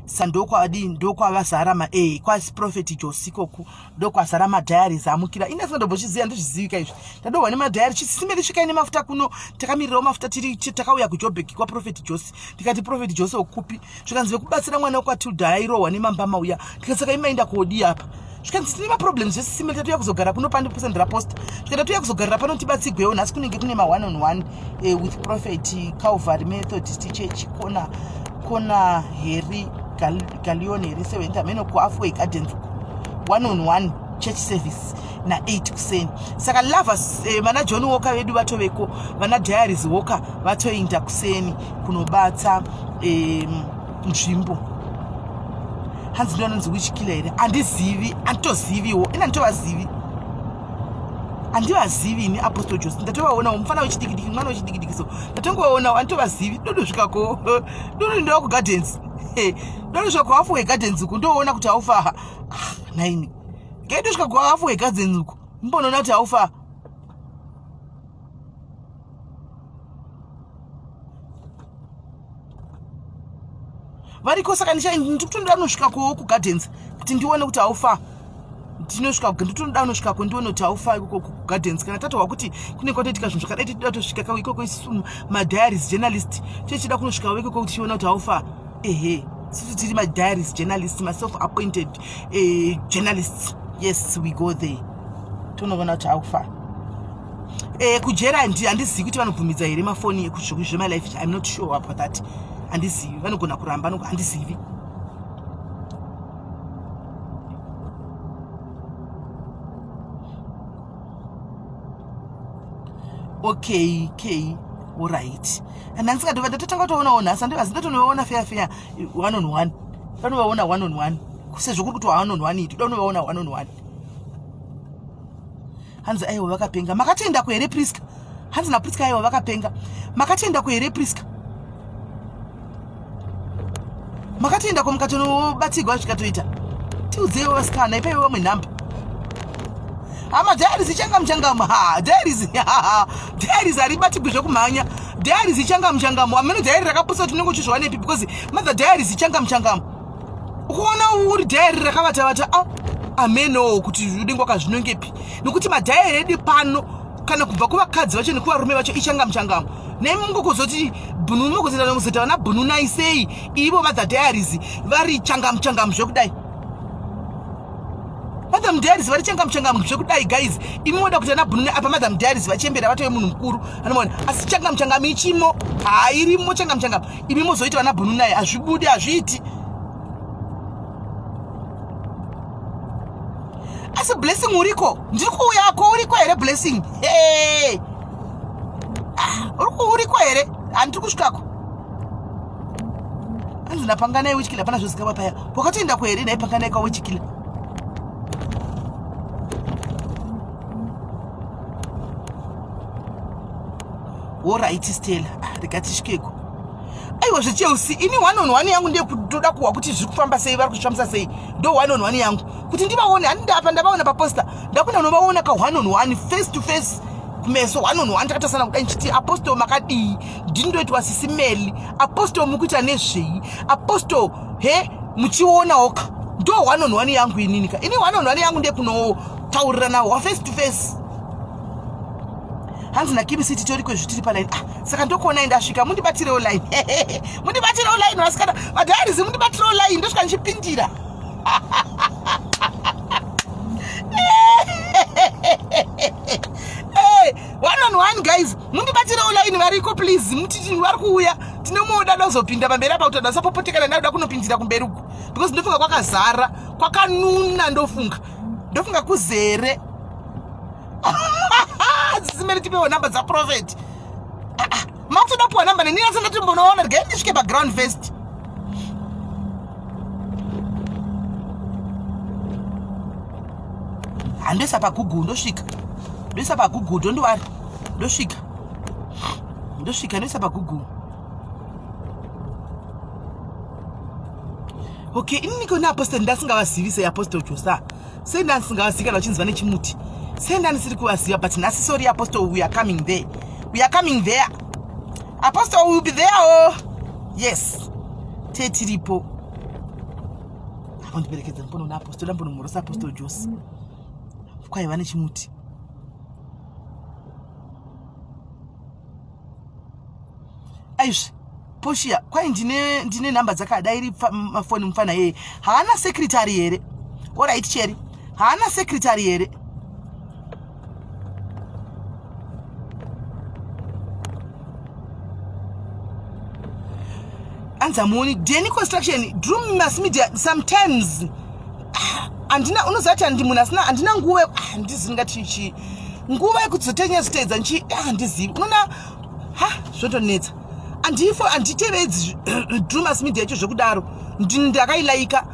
sandokwadi ndokwavazara kwasi profeti Jose ikoku ndokwazara madhayaris amukira ina sindobozviziva ndozvizivika izvi tadohwa nemadhayari SIS MELLY svika ine mafuta kuno takamirirawo mafuta takauya kujobheki kwaprofeti Jose ndikati profeti Jose okupi zvikanzi vekubatsira mwana wekwatilda airohwa nemambama uya ndikasaka imaenda koodi apa zvikanzi tine maproblems eSIS MELLY tatouya kuzogara kuno pandipusendera posta zvikatatuya kuzogarira pano tibatsigwewo nhasi kunenge kune ma1-on-1 with prophet Calvary Methodist Church kona Harry Galleon Harry 7th ameno kuHalfway Gardens 1-on-1 church service na 8 kuseni saka lovers vana John Walker vedu vatoveko vana Diaries Walker vatoinda kuseni kunobata nzvimbo hanzi ndononzi wichikila here handizivi handitoziviwo ina nditovazivi handivazivi ini Apostle Jose ndatovaonawo mufana wechidikidiki mwana wechidikidikiso ndatongovaonawo handitovazivi dodosvikako donoendawo kugardens dodosvika kuHalfway Gardens uku ndoona kuti haufa naini ngaidosvika kuHalfway Gardens uku mbonoona kuti haufa variko saka ndikutonda nosvikako kugardens kuti ndione kuti haufa ndinoda nosvikako ndione kuti haufa ikoko kugardens kana tatohwa kuti kune kwatoitika zvinhu zvakadai titoda tosvikako ikoko isusu madiaries journalist tichida kunosvikawo ikoko kuti tione kuti haufa sisi tiri madiaries journalist self appointed journalists yes we go there tonoona kuti haufa kujera handizivi kuti vanobvumidza here mafoni ekuzvemalife I'm not sure about that handizivi vanogona kuramba handizivi okay alright handandisingandova ndatotanga kutoonao nhasi handatonovaona feya 1-on-1 tanovaona 1-on-1 sezvo kuri kuti 1-on-1 iti tonovaona 1-on-1 hanzi aiwa vakapenga makatoenda kuhere Priska hanzi naPriska aiwa vakapenga makatoenda kuhere Priska makatoenda komukatonobatsirwa zvikatoita tiudzewo vasikana ipaiwe vamwe nhamba Diaries ichangamu Diaries haribatigwi zvokumhanya Diaries ichangamu ameno diary rakapusa kuti unenge uchizvova nepi because mother Diaries ichangamu ukuona uri diary rakavata ameno kuti udenga wakazvinongepi nokuti madhayari edu pano kana kubva kuvakadzi vacho nekuvarume vacho ichangamu nemungokuzoti bhunu mungokuzenda nomuzeta vana bhunu naisei ivo mother Diaries vari changamu zvokudai Madam Diaries vari changamu zvokudai guys imi moda kuti ana bhunu apa Madam Diaries vachembera vatove munhu mukuru anoona asi changamu ichimo hairimo changamu imi mozoita vana bhunu naye hazvibudi hazviiti asi blessing uriko ndiri kuuyako uriko here blessing uriko here handiri kusvikako hanzi ndapangana wechikila pana zvozikava paya wakatoenda kuhere naipangana kwa wechikila alright Stella rikatisvikeko aiwa zveChelsea ini 1-on-1 yangu ndiye kutoda kuwa kuti zviri kufamba sei vari kuzvifambisa sei ndo 1-on-1 yangu kuti ndivaone handindapa ndavaona paposta ndakunda novaona ka 1-on-1 face to face kumeso 1-on-1 takatasana kudai nchiti apostol makadii ndindoitwa SIS MELLY apostol mukuita nezvei apostol he muchiona oka ndo 1-on-1 yangu ininika ini 1-on-1 yangu ndiye kunotaurira nawo face to face hanzi nakibisi titori kwezvitiri paline saka ndokuona ndasvika mundibatirewo line mundibatirewo line vasikana madhairizi mundibatirewo line ndosvika ndichipindira one-on-one guys mundibatirewo line variko please mutiti vari kuuya tinomuoda dazopinda pamberi apa kuti dasapopotekana ndakuda kunopindira kumberi uku because ndofunga kwakazara kwakanuna ndofunga kuzere zisimeri tipewo namba dzaprofeti makutodapuwa namba neninasanda timbonoona regai ndisvike paground first handoisa pagoogle ndosvika ndoisa pagoogle dondiwari ndosvika ndoisa pagoogle okay iniko neapostol ndasingavazivi seapostol josa sei ndasingavazivi kana vachinzi vane chimuti sei ndanisiri kuvaziva but nhasi sorry apostle we are coming there apostle will be there oh yes tetiripo apondiperekedza mbonoona apostol ndambonomhorosa apostol jose kwaiva nechimuti aizve poshia kwai ndine namba dzakadairi mafoni mufana yeye haana secretary here alright cheri haana secretary here anzamoni Denny construction drew mass media sometimes andina unozati andimunhu asina andina nguva ndizingatichi nguva yekuzotenya zitedza nchi handizivi unoona zvotonetsa handitevedzi drew mass media icho zvekudaro ndakailaika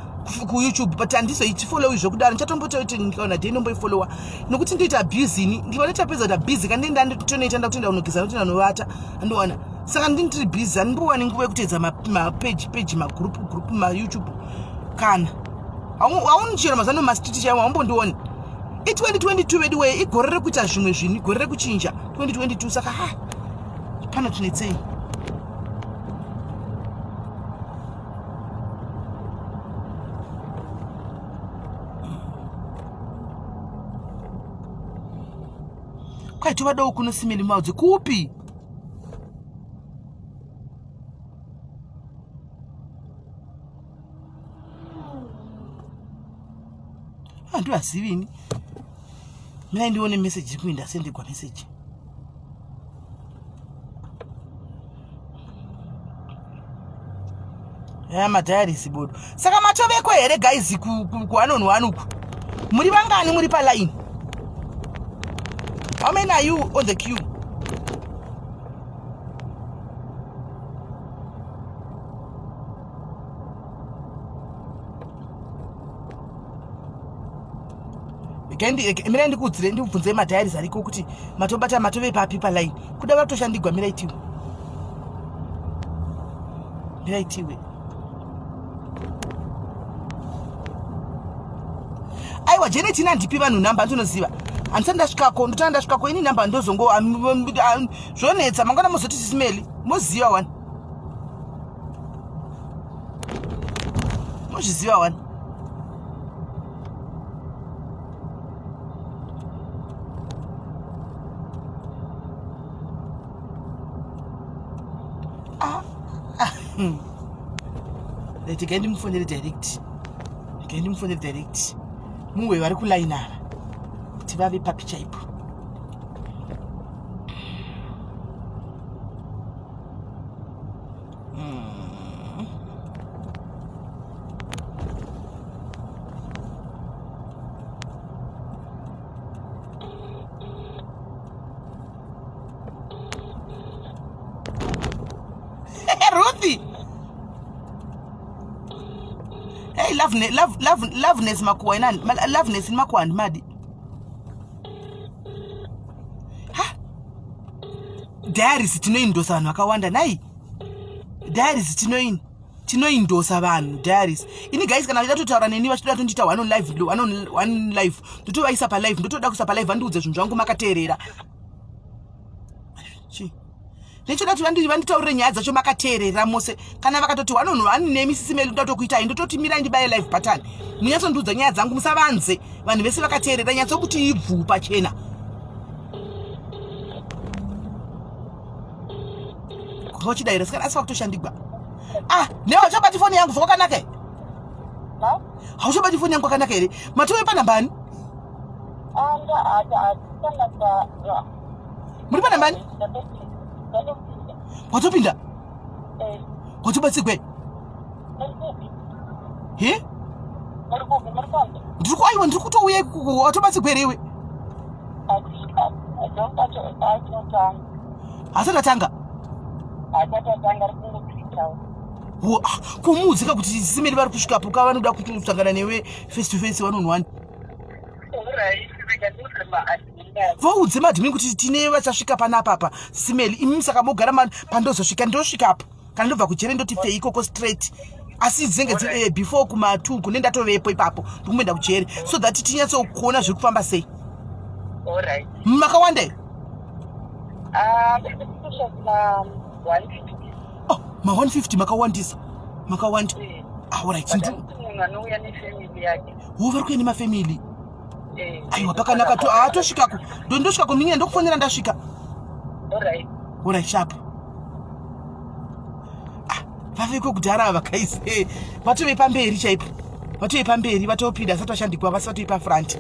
kuyoutube but handizoichifollowi zvekudaro ndichatombotoiti ndikaona Denny omboifollowa nokuti ndoita abusini ndiva nditapedza kuita busy kandi ndanditonoita ndakutoenda kunogeza kuti ndanovata andowana saka ndiri busy handimbowani nguva yekuteedza mapage magroup mayoutube kana haunichera mazano mastiti chaiwo haumbondioni i2022 vediwe igore rekuita zvimwe zvinhu igore rekuchinja 2022 saka pana tinetsei kwai tovadawo kuno simeli maudzi kupi handiwazivini mina ndione message iri kuenda sendegwa message madhairisi bodo saka matoveko here guys ku1-on-1 uku muri vangani muri paline how many are you on the queue mina ndikudzire ndibvunze madhairisi ariko kuti matobata matove papi paline kuda vatoshandigwa miraitiwe aiwa Janet nandipi vanhu namba ndinoziva handisati ndasvikako ndotanga ndasvikako ini namba ndozongo zvonetsa mangwana mozoti SIS MELLY moziva wani mozviziva wani retigai ndimufonere direct muwe vari kulaina ava kuti vave papi chaipo Really? Hey, loveness makuwa inani. Loveness in makuwa and madi. Ha? Diaries tinoindosa vanhu vakawanda nai. Diaries tinoindosa vanhu diaries. Ini guys kana vachida totaura neni vachida tondita one on live. Ndotovaisa pa live, ndotoda kuisa pa live vandiudze zvinhu zvangu makateerera. Chi. Nechoda kuti vanditaurire nyaya dzacho makateerera mose. Kana vakatoti one nemi SIS MELLY ndoda kuitai ndototi mirai ndibaye live pattern. Munyatsondiudza nyaya dzangu musavanze. Vanhu vese vakateerera nyatso kuti ibvu pachena. Kochidaira saka asi vakutoshandigwa. Newa chabati phone yangu zvakanaka here? Hauchabati phone yangu kwakanaka here? Matove pana mbani? Muri pana mbani? Watopinda? Watobatsikwe? He? Ndikuaiwa ndikutouya ikuku watobatsikwe iwe? Asakatanga? Kumudzika kuti SIS MELLY vari kusvikapo kavanoda kutosangana newe face to face one on one. Vaudze madhimini kuti tine vachasvika panapa SIS MELLY imi saka mogara pandozosvika ndosvikapo kana ndobva kujere ndoti ikoko straight asi dzenge before kuma2 kune ndatovepo ipapo ndikumenda kujere so that tinyatsokuona zviri kufamba sei. Makawanda here? Ma 150 makawandisa. Makawanda. Alright. Vari kuenda nefamily. Aiwa pakanaka to atosvikako. Ndosvikako ninge ndokufonera ndasvika. Alright sharp. Vaveko kudhara vakaise. Vatove pamberi chaipo. Vatove pamberi vatopinda asati vashandikwa vasati pa front.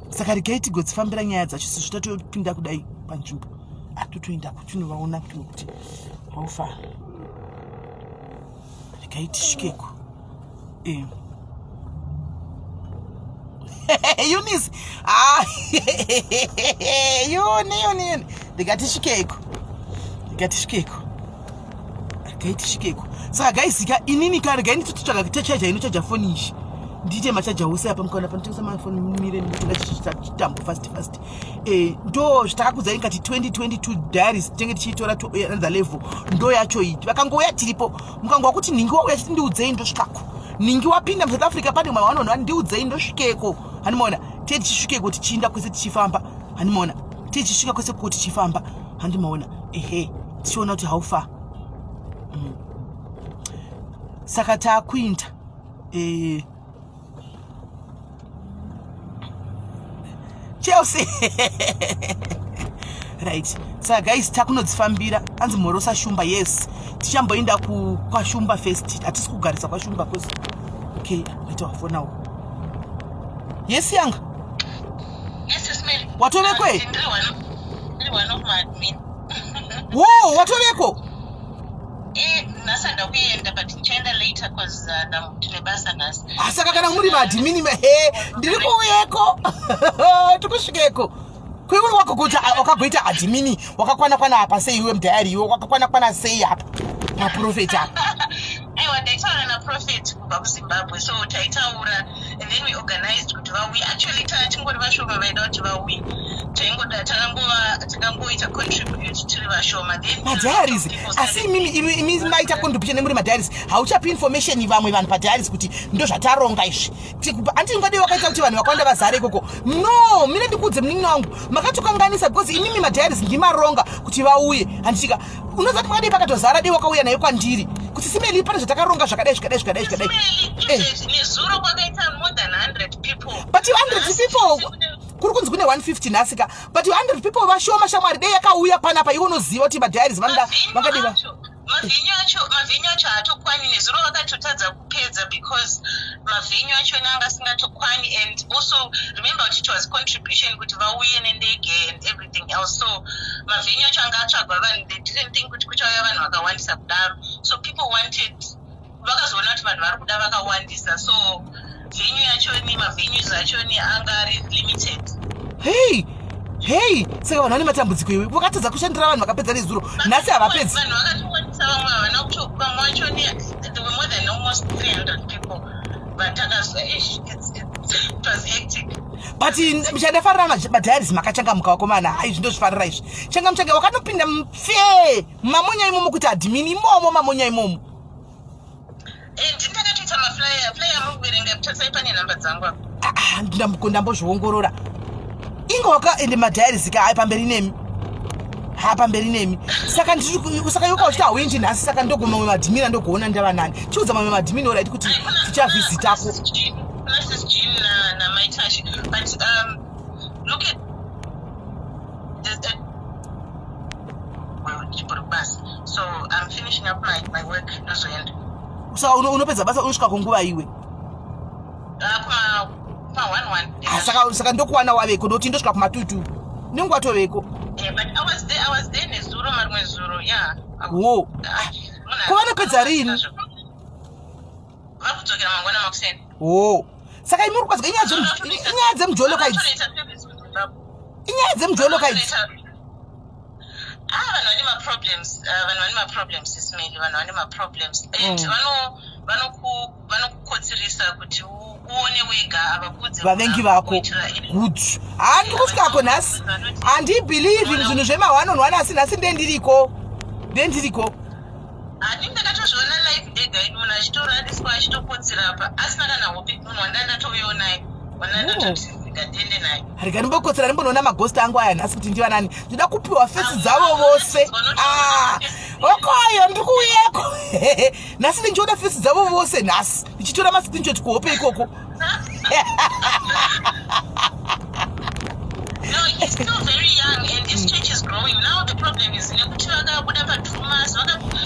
Saka regaiti godzifambira nyaya dzacho zvitatopinda kudai panzvimbo. Atotoenda kutinovaona kuti how far. Regaiti shikeko. Eunice. Yoni. Regaiti shikeko. Regaiti shikeko. Saka guys inini kare gaini totsvaga kuchaja inochaja phone ishi. Ndite machaja hose apa mukana panotengesa mafoni mire ndinga chitambo fast. Ndo zvitakakudza ingati 2022 diaries tenge tichitora another level ndo yacho iyi. Vakangouya tiripo mukangwa kuti ningi wauya chiti ndiudzei ndosvikako. Ningi wapinda mu South Africa pane mwa vanhu ndiudzei ndosvikeko. Hanimona tichisvikeko tichiinda kwese tichifamba. Hanimona tichisvika kwese kuti tichifamba. Handimaona tichiona kuti how far. Saka takuinda Chelsea. Right. So guys takunodzifambira anzi morosa shumba yes. Tichamboenda kwa shumba first. Atisi kugarisa kwa shumba kwese. Okay, let us for now. Yes yanga. Yes SIS MELLY. Watovekwe? Ndiri one of my admin. Whoa, watoveko? Nasanda kuenda but ndichaenda later because tine basa nasi. Saka kana muri madhimini ndiri kuuyeko. Tikusvikeko. Kuiuri wakagoita adhimini wakakwana apa sei iwe mudhayari iwe wakakwana sei apa maprofeti apa. Aiwa ndaitaura naprofeti kubva kuZimbabwe so taitaura and then we organized kuti vauye actually tingori vashoma vaida kuti vauye takangoita contribute tiri vashoma then madiaries asi imi maita contribution nemuri madiaries hauchapi information vamwe vanhu padiaries kuti ndo zvataronga izvi anti ngadi wakaita kuti vanhu vakawanda vazare ikoko no mine ndikudze muningi wangu makatokanganisa because inimi madiaries ndimaronga kuti vauye handisvika unozati makadai pakatozara dei wakauya nayo kwandiri kuti SIS MELLY pane zvatakaronga zvakadai nezuro kwakaita more than 100 people but 100 people kuri kunzi kune 150 nasika but 100 people vashoma shamwari dei yakauya panapa iwe unoziva kuti madiaries vakadiva mavhenyu acho haatokwani nezuro vakatotadza kupedza because mavhenyu acho nanga asingatokwani and also remember kuti it was contribution kuti vauye nendege and everything else so mavhenyu acho anga atsvagwa vanhu they didn't think kuti kuchauya vanhu vakawandisa kudaro so people wanted vakazoona kuti vanhu vari kuda vakawandisa so venue yacho mavhenyus acho anga ari limited. Hey, saka vanhu vane matambudziko iwe vakatadza kushandira vanhu vakapedza nezuro nhasi havapedzi vanhu vakatowandisa vamwe havana there were more than almost 300 people, but it was hectic. But in mchadafarira madhayaris makachanga mukawakomana hai zvindozvifarira izvi changa wakanopinda mfe mamonya imomo kuti adhimini imomo mamonya imomo ndakatoita maflyer mukuverenga tatsai pane nhamba dzangu ndambozviongorora ingawaka ende madhayaris ka hai pamberi nemi saka yoka uchita hauinji nhasi saka ndogoma mamwe madhimini andogoona ndava nani chiudza mamwe madhimini oraiti kuti tichavhizitako but look at this so I'm finishing up my work ndozoenda saka unopedza basa unosvika kunguva iwe saka ndokuwana waveko ndoti ndosvika kumatutu nenguva toveko but I was there nezuro marimwe zuro yeah wo kuvanopedza rini vakudzokera mangwana makuseni wo saka imi urikwazi inyaya dzemujoloka idzi vanhu vane maproblems SIS-MELLY vanhu vane maproblems and vanokukotsirisa kuti uone wega avakudze vavengi vako good handikusvikako nhasi handibhilivhi zvinhu zvema1on1 asi nhasi ndendiriko ndakatozviona live ega inu munhu achitoradiswa achitokotsira apa asina kana hope munhu wandandatoionai wandandatotizikatende naye rega ndimbokotsera ndimbonoona maghosti angu aya nhasi kuti ndiva nani ndida kupiwa fesi dzavo vose okoyo ndikuuyeko nhasi ndinchiona fesi dzavo vose nhasi ndichitora mascreenshot kuhope ikoko No, he's still very young and his church is growing. Now the problem is nekuti vakabuda padhumas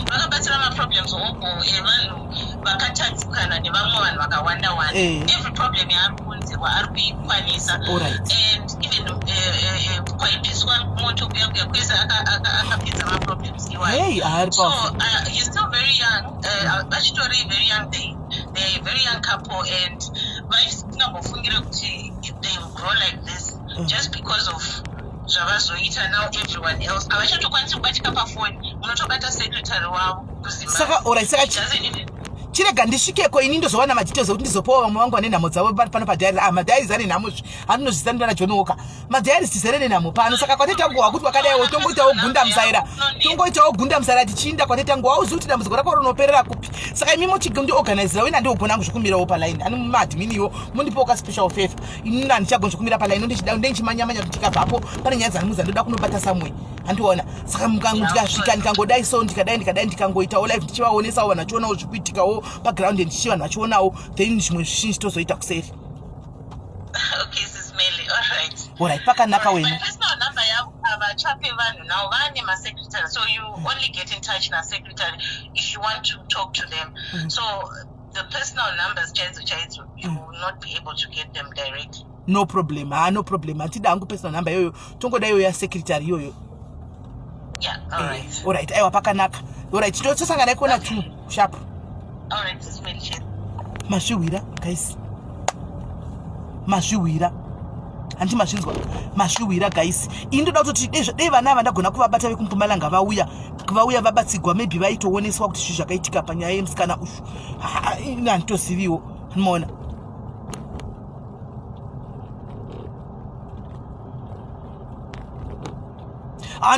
vakabatsira maproblems oko evanhu vakatadzikana nevamwe vanhu vakawanda every problem yaari kuunzirwa ari kuikwanisa and even kwaipiswa moto kuya kwese akapedza maproblems iwayo so he's still very young vachitori very young they're a very young couple and vaisingambofungire kuti they will grow like this just because of zvavazoita now everyone else havachatokwanisi kubatika pafoni munotobata secretary wavo saka chirega ndisvikeko ini ndozowana madetails ekuti ndizopawo vamwe vangu vane nhamo dzavo pano padhayaris madhayaris ane nhamo anonozvisanidana john walker madhayaris tizere nenhamo pano saka kwateta nguva kuti wakadaiwo tongoitawo gunda musaira tichiinda kwateta nguva auzivi kuti dambudziko rako rinoperera kupi saka imi mochigondiorganizira wena ndigogona hangu zvokumirawo palaini ani mumaadhiminiwo mundipawo kaspecial favor inini handichagoni zvokumira palaini ndenchimanyamanya kuti tikabvapo pane nyaya dzandimuza ndoda kunobata samwe handiona saka ndikasvika ndikangodai so ndikadai ndikangoitawo live ndichivaonesawo vanhu vachionawo zvikuitikawo paground ndichi vanhu vachionawo then zvimwe zvizhinji tozoita kuseri alright pakanaka wena vachape vanhu navo vane masecretary so you only get in touch nasecretary if you want to talk to them so the personal numbers chaidzo you will not be able to get them direct no problem hatida hangu personal number yoyo tongoda iyoyo yasecretary yoyo yeah alright aiwa pakanaka alright tosangana ikona 2 sharp alright SIS-MELLY mazviwira guys mazviwira handi mazvinzwa mazviwira guys ini ndoda kutoti dei vana ava ndagona kuvabata vekumpumalanga vauya vabatsigwa maybe vaitooneswa kuti zvinhu zvakaitika panyaya yemusikana ushu ini handitoziviwo anomaona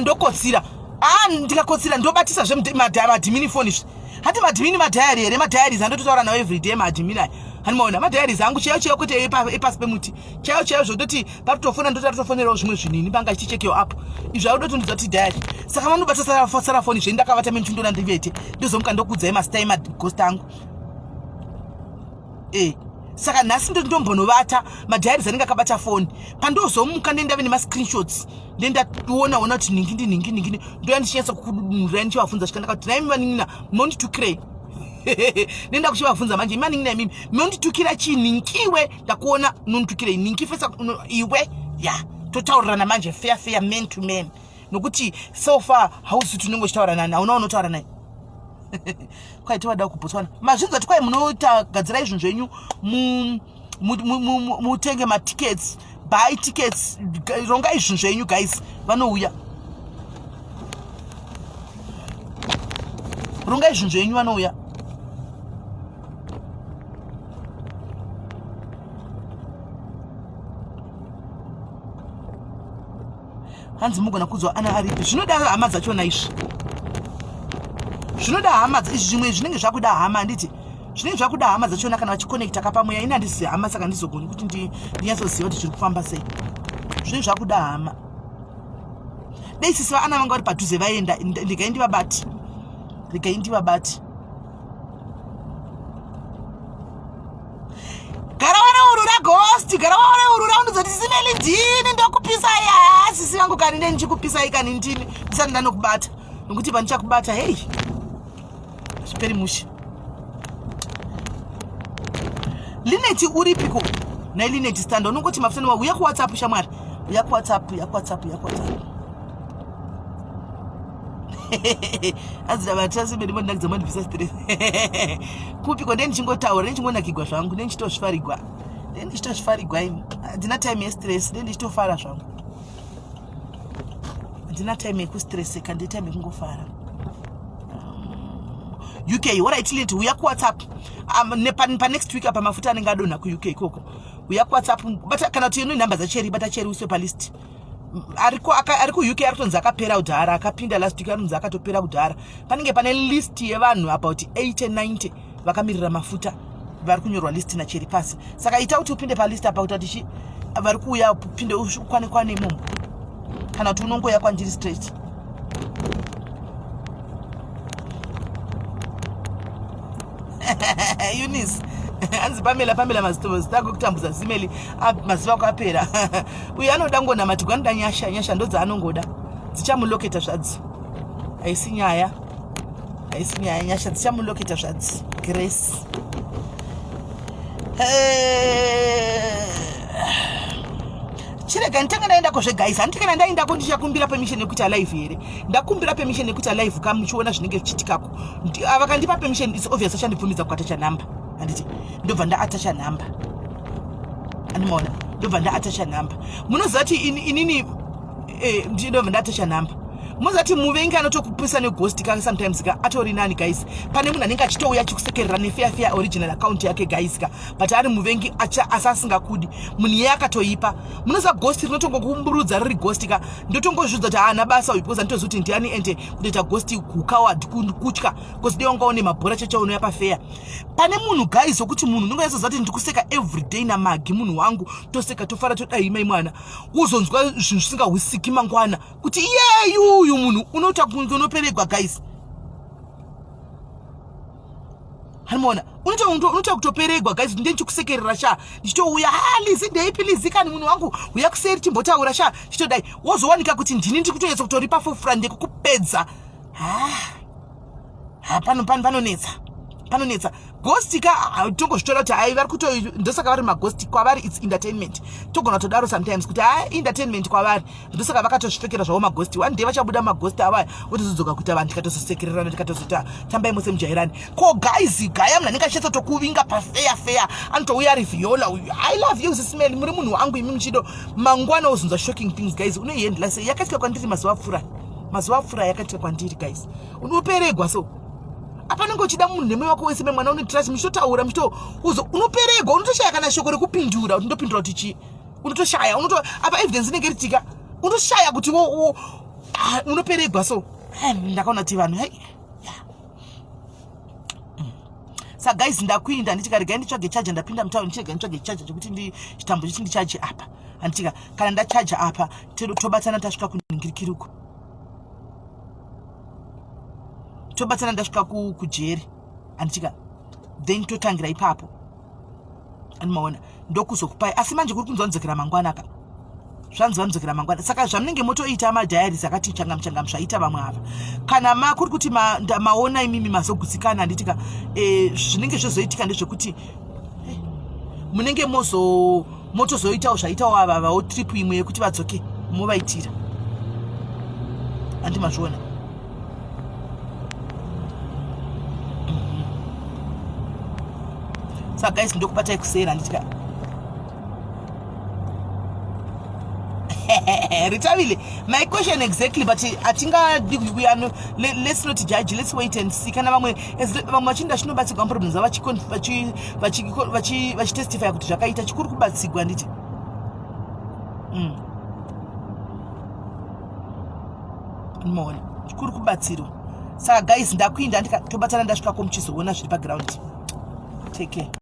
ndokotsira ndikakotsira ndobatisa zvemadhimini foni izvi hati madhimini madhayari here madhayaris andototaura nawo everyday madhimini aya hanimaona madhayaris angu chaiyo kuti epasi pemuti chaiyo zvototi patotofona ndotatatofonerawo zvimwe zvinini panga chichekewo apo izvi audotondidza kuti dhayari saka vanobata sarafoni zvendakavata menchundona ndivete ndozomuka ndokudzai mastai maghost angu saka nhasi ndombonovata madhayaris anenge akabata foni pandozomuka ndendave nemascreenshots ndendaona kuti ningi ndoya ndichinatsa kudunurira ndichivabvunza zvikanaka kuti naimi manin'ina monditukirei nenda kuchivabvunza manje manin'ina imimi monditukira chii ninkiwe ndakuona nonditukirei ninki fesa iwe ya totaurirana manje fair man to man nokuti so far hauzi tunenge uchitaura nani hauna unotaura naye kwai tovada kubotswana mazvinzi ati kwai munotagadzirai zvinhu zvenyu mutenge matickets buy tickets rongai zvinhu zvenyu guys vanouya rungai zvinhu zvenyu vanouya. Hanzi mugona kudzwa ana aripi. Zvinoda hama dzachona izvi. Zvinoda hama izvi zvimwe zvinenge zvakuda hama handiti. Zvinenge zvakuda hama dzachona kana vachikonekta kapamweya. Ini handisi hama saka ndizogoni kuti ndinyatsoziva kuti zviri kufamba sei. Zvinenge zvakuda hama. Dei sisi vana vanga vari padhuze vaenda ndigai ndivabati. Ndigai ndivabati. Gara wanaurura ghost, gara wanaurura unozoti simeli ndini ndokupisa ya sisi vangu kani ndichikupisa ikani ndini ndisati ndanokubata nokuti panichakubata hey zviperi mushi. Lineti uripiko na Lineti stand unongoti mafutani uya ku WhatsApp shamwari uya ku WhatsApp azira vatasi bedi mona kuzama ndibvisa stress kupiko ndeni chingotaura ndichingonakigwa zvangu ndichitozvifarigwa imi handina time yestress ndichitofara zvangu handina time yekustresseka ndi time yekungofara. UK alright leti uya ku WhatsApp pa next week apa mafuta anenge adonha ku UK koko uya ku WhatsApp bata kana kuti number dzaCherry bata Cherry uswe pa list ari ku UK aritonzi akapera kudhara akapinda last week anonzi akatopera kudhara panenge pane list yevanhu about 80 90 vakamirira mafuta vari kunyorwa list naCherry pasi saka ita kuti upinde pa list apa kuti vari kuuya upinde ukwane imomo kana kuti unongoya kwanjiri straight. Eunice hanzi pamela mazitovo zitako kutambuza simeli maziva ako apera uyu anoda ngonamatigwa anoda nyasha ndo dzaanongoda dzichamuloketa zvadzi haisi nyaya nyasha dzichamuloketa zvadzi Grace. Chirega nditanga ndaenda guys handiti kana ndaendako ndichakumbira permission yekuti alive here ndakumbira permission yekuti alive kamuchiona zvinenge zvichiitikako vakandipa permission it's obvious achandibvumidza kuatacha number handiti ndobva ndaatacha number animaona ndobva ndaatacha number munoziva kuti inini ndobva ndaatacha number muzati muvengi anotokupisa neghost ka sometimes ka atori nani guys pane munhu anenge achitouya achikusekerera nefair original account yake guys ka but ari muvengi asasingakudi munhu iye akatoipa munoziva ghost rinotongokumburudza riri ghost ka ndotongozvidza kuti haana basa uyu because nditoziva kuti ndiani ende kutoita ghost kukawad kutya because dei wangaone mabhora chachaunoya pafair pane munhu guys wokuti munhu unongoyazoziva kuti ndikuseka everyday namagi munhu wangu toseka tofara todai mai mwana uzonzwa zvinhu zvisingahwisiki mangwana kuti iyeyu uyu munhu unoita kunge unoperegwa guys hanimona unoita kutoperegwa guys ndichikusekerera sha ndichitouya lizi ndeipi kani munhu wangu uya kuseri timbotaura sha chitodai wozowanika kuti ndini ndiri kutoedza kutoripa for front ndekukupedza panonetsa ghost ka tongozvitora kuti hai vari kuto ndosaka vari maghost kwavari it's entertainment togona kutodaro sometimes kuti hai entertainment kwavari ndosaka vakatozvipfekera zvavo maghost one day vachabuda maghost ava otizodzoka kuita vanhu tikatozosekererana tikatozota tambai mose mujairani ko guys gaya munhu anenge achetsa tokuvinga pafair anotouya ari viola uyu I love you sisimeli muri munhu wangu imi muchido mangwana uzonzwa shocking things guys unoiendla sei yakatika kwandiri mazuva pfuura yakatika kwandiri guys unoperegwa so apanenge uchida munhu nemwe wako wese mwana unotrust muchitotaura unoperegwa unotoshaya kana shoko rekupindura kuti ndopindura kuti chii unotoshaya apa evidence inenge ritika unotoshaya kuti unoperegwa so ndakaona kuti vanhu sa guys ndakuinda nditika regai nditsvage charger ndapinda mutauni ndichirega nditsvage charger chekuti chitambo chichi ndichaje apa anditika kana ndachaja apa tobatsana tasvika kuningirikiruko tobatsana ndasvika kuJerry anditika then totangira ipapo animaona ndokuzokupai asi manje kuri kunzwa nzokera mangwana ka zvanzi vanzokera mangwana saka zvamunenge motoita madiaries akati changam zvaita vamwe ava kana kuri kuti maona imimi mazogutsikana anditika zvinenge zvozoitika ndezvekuti munenge motozoitawo zvaitawo ava vawo trip imwe yekuti vadzoke movaitira andimazviona. Saka guys ndokubatai kusera nditika Ritavile, my question exactly, but atinga let's not judge, let's wait and see. Kana vamwe machinda chinobatsirwa problems vachitestify kuti zvakaita chikuru kubatsigwa nditi. Mona chikuru kubatsirwa. Saka guys ndakuinda ndikatobatana ndasvika komuchizoona zviri paground. Take care.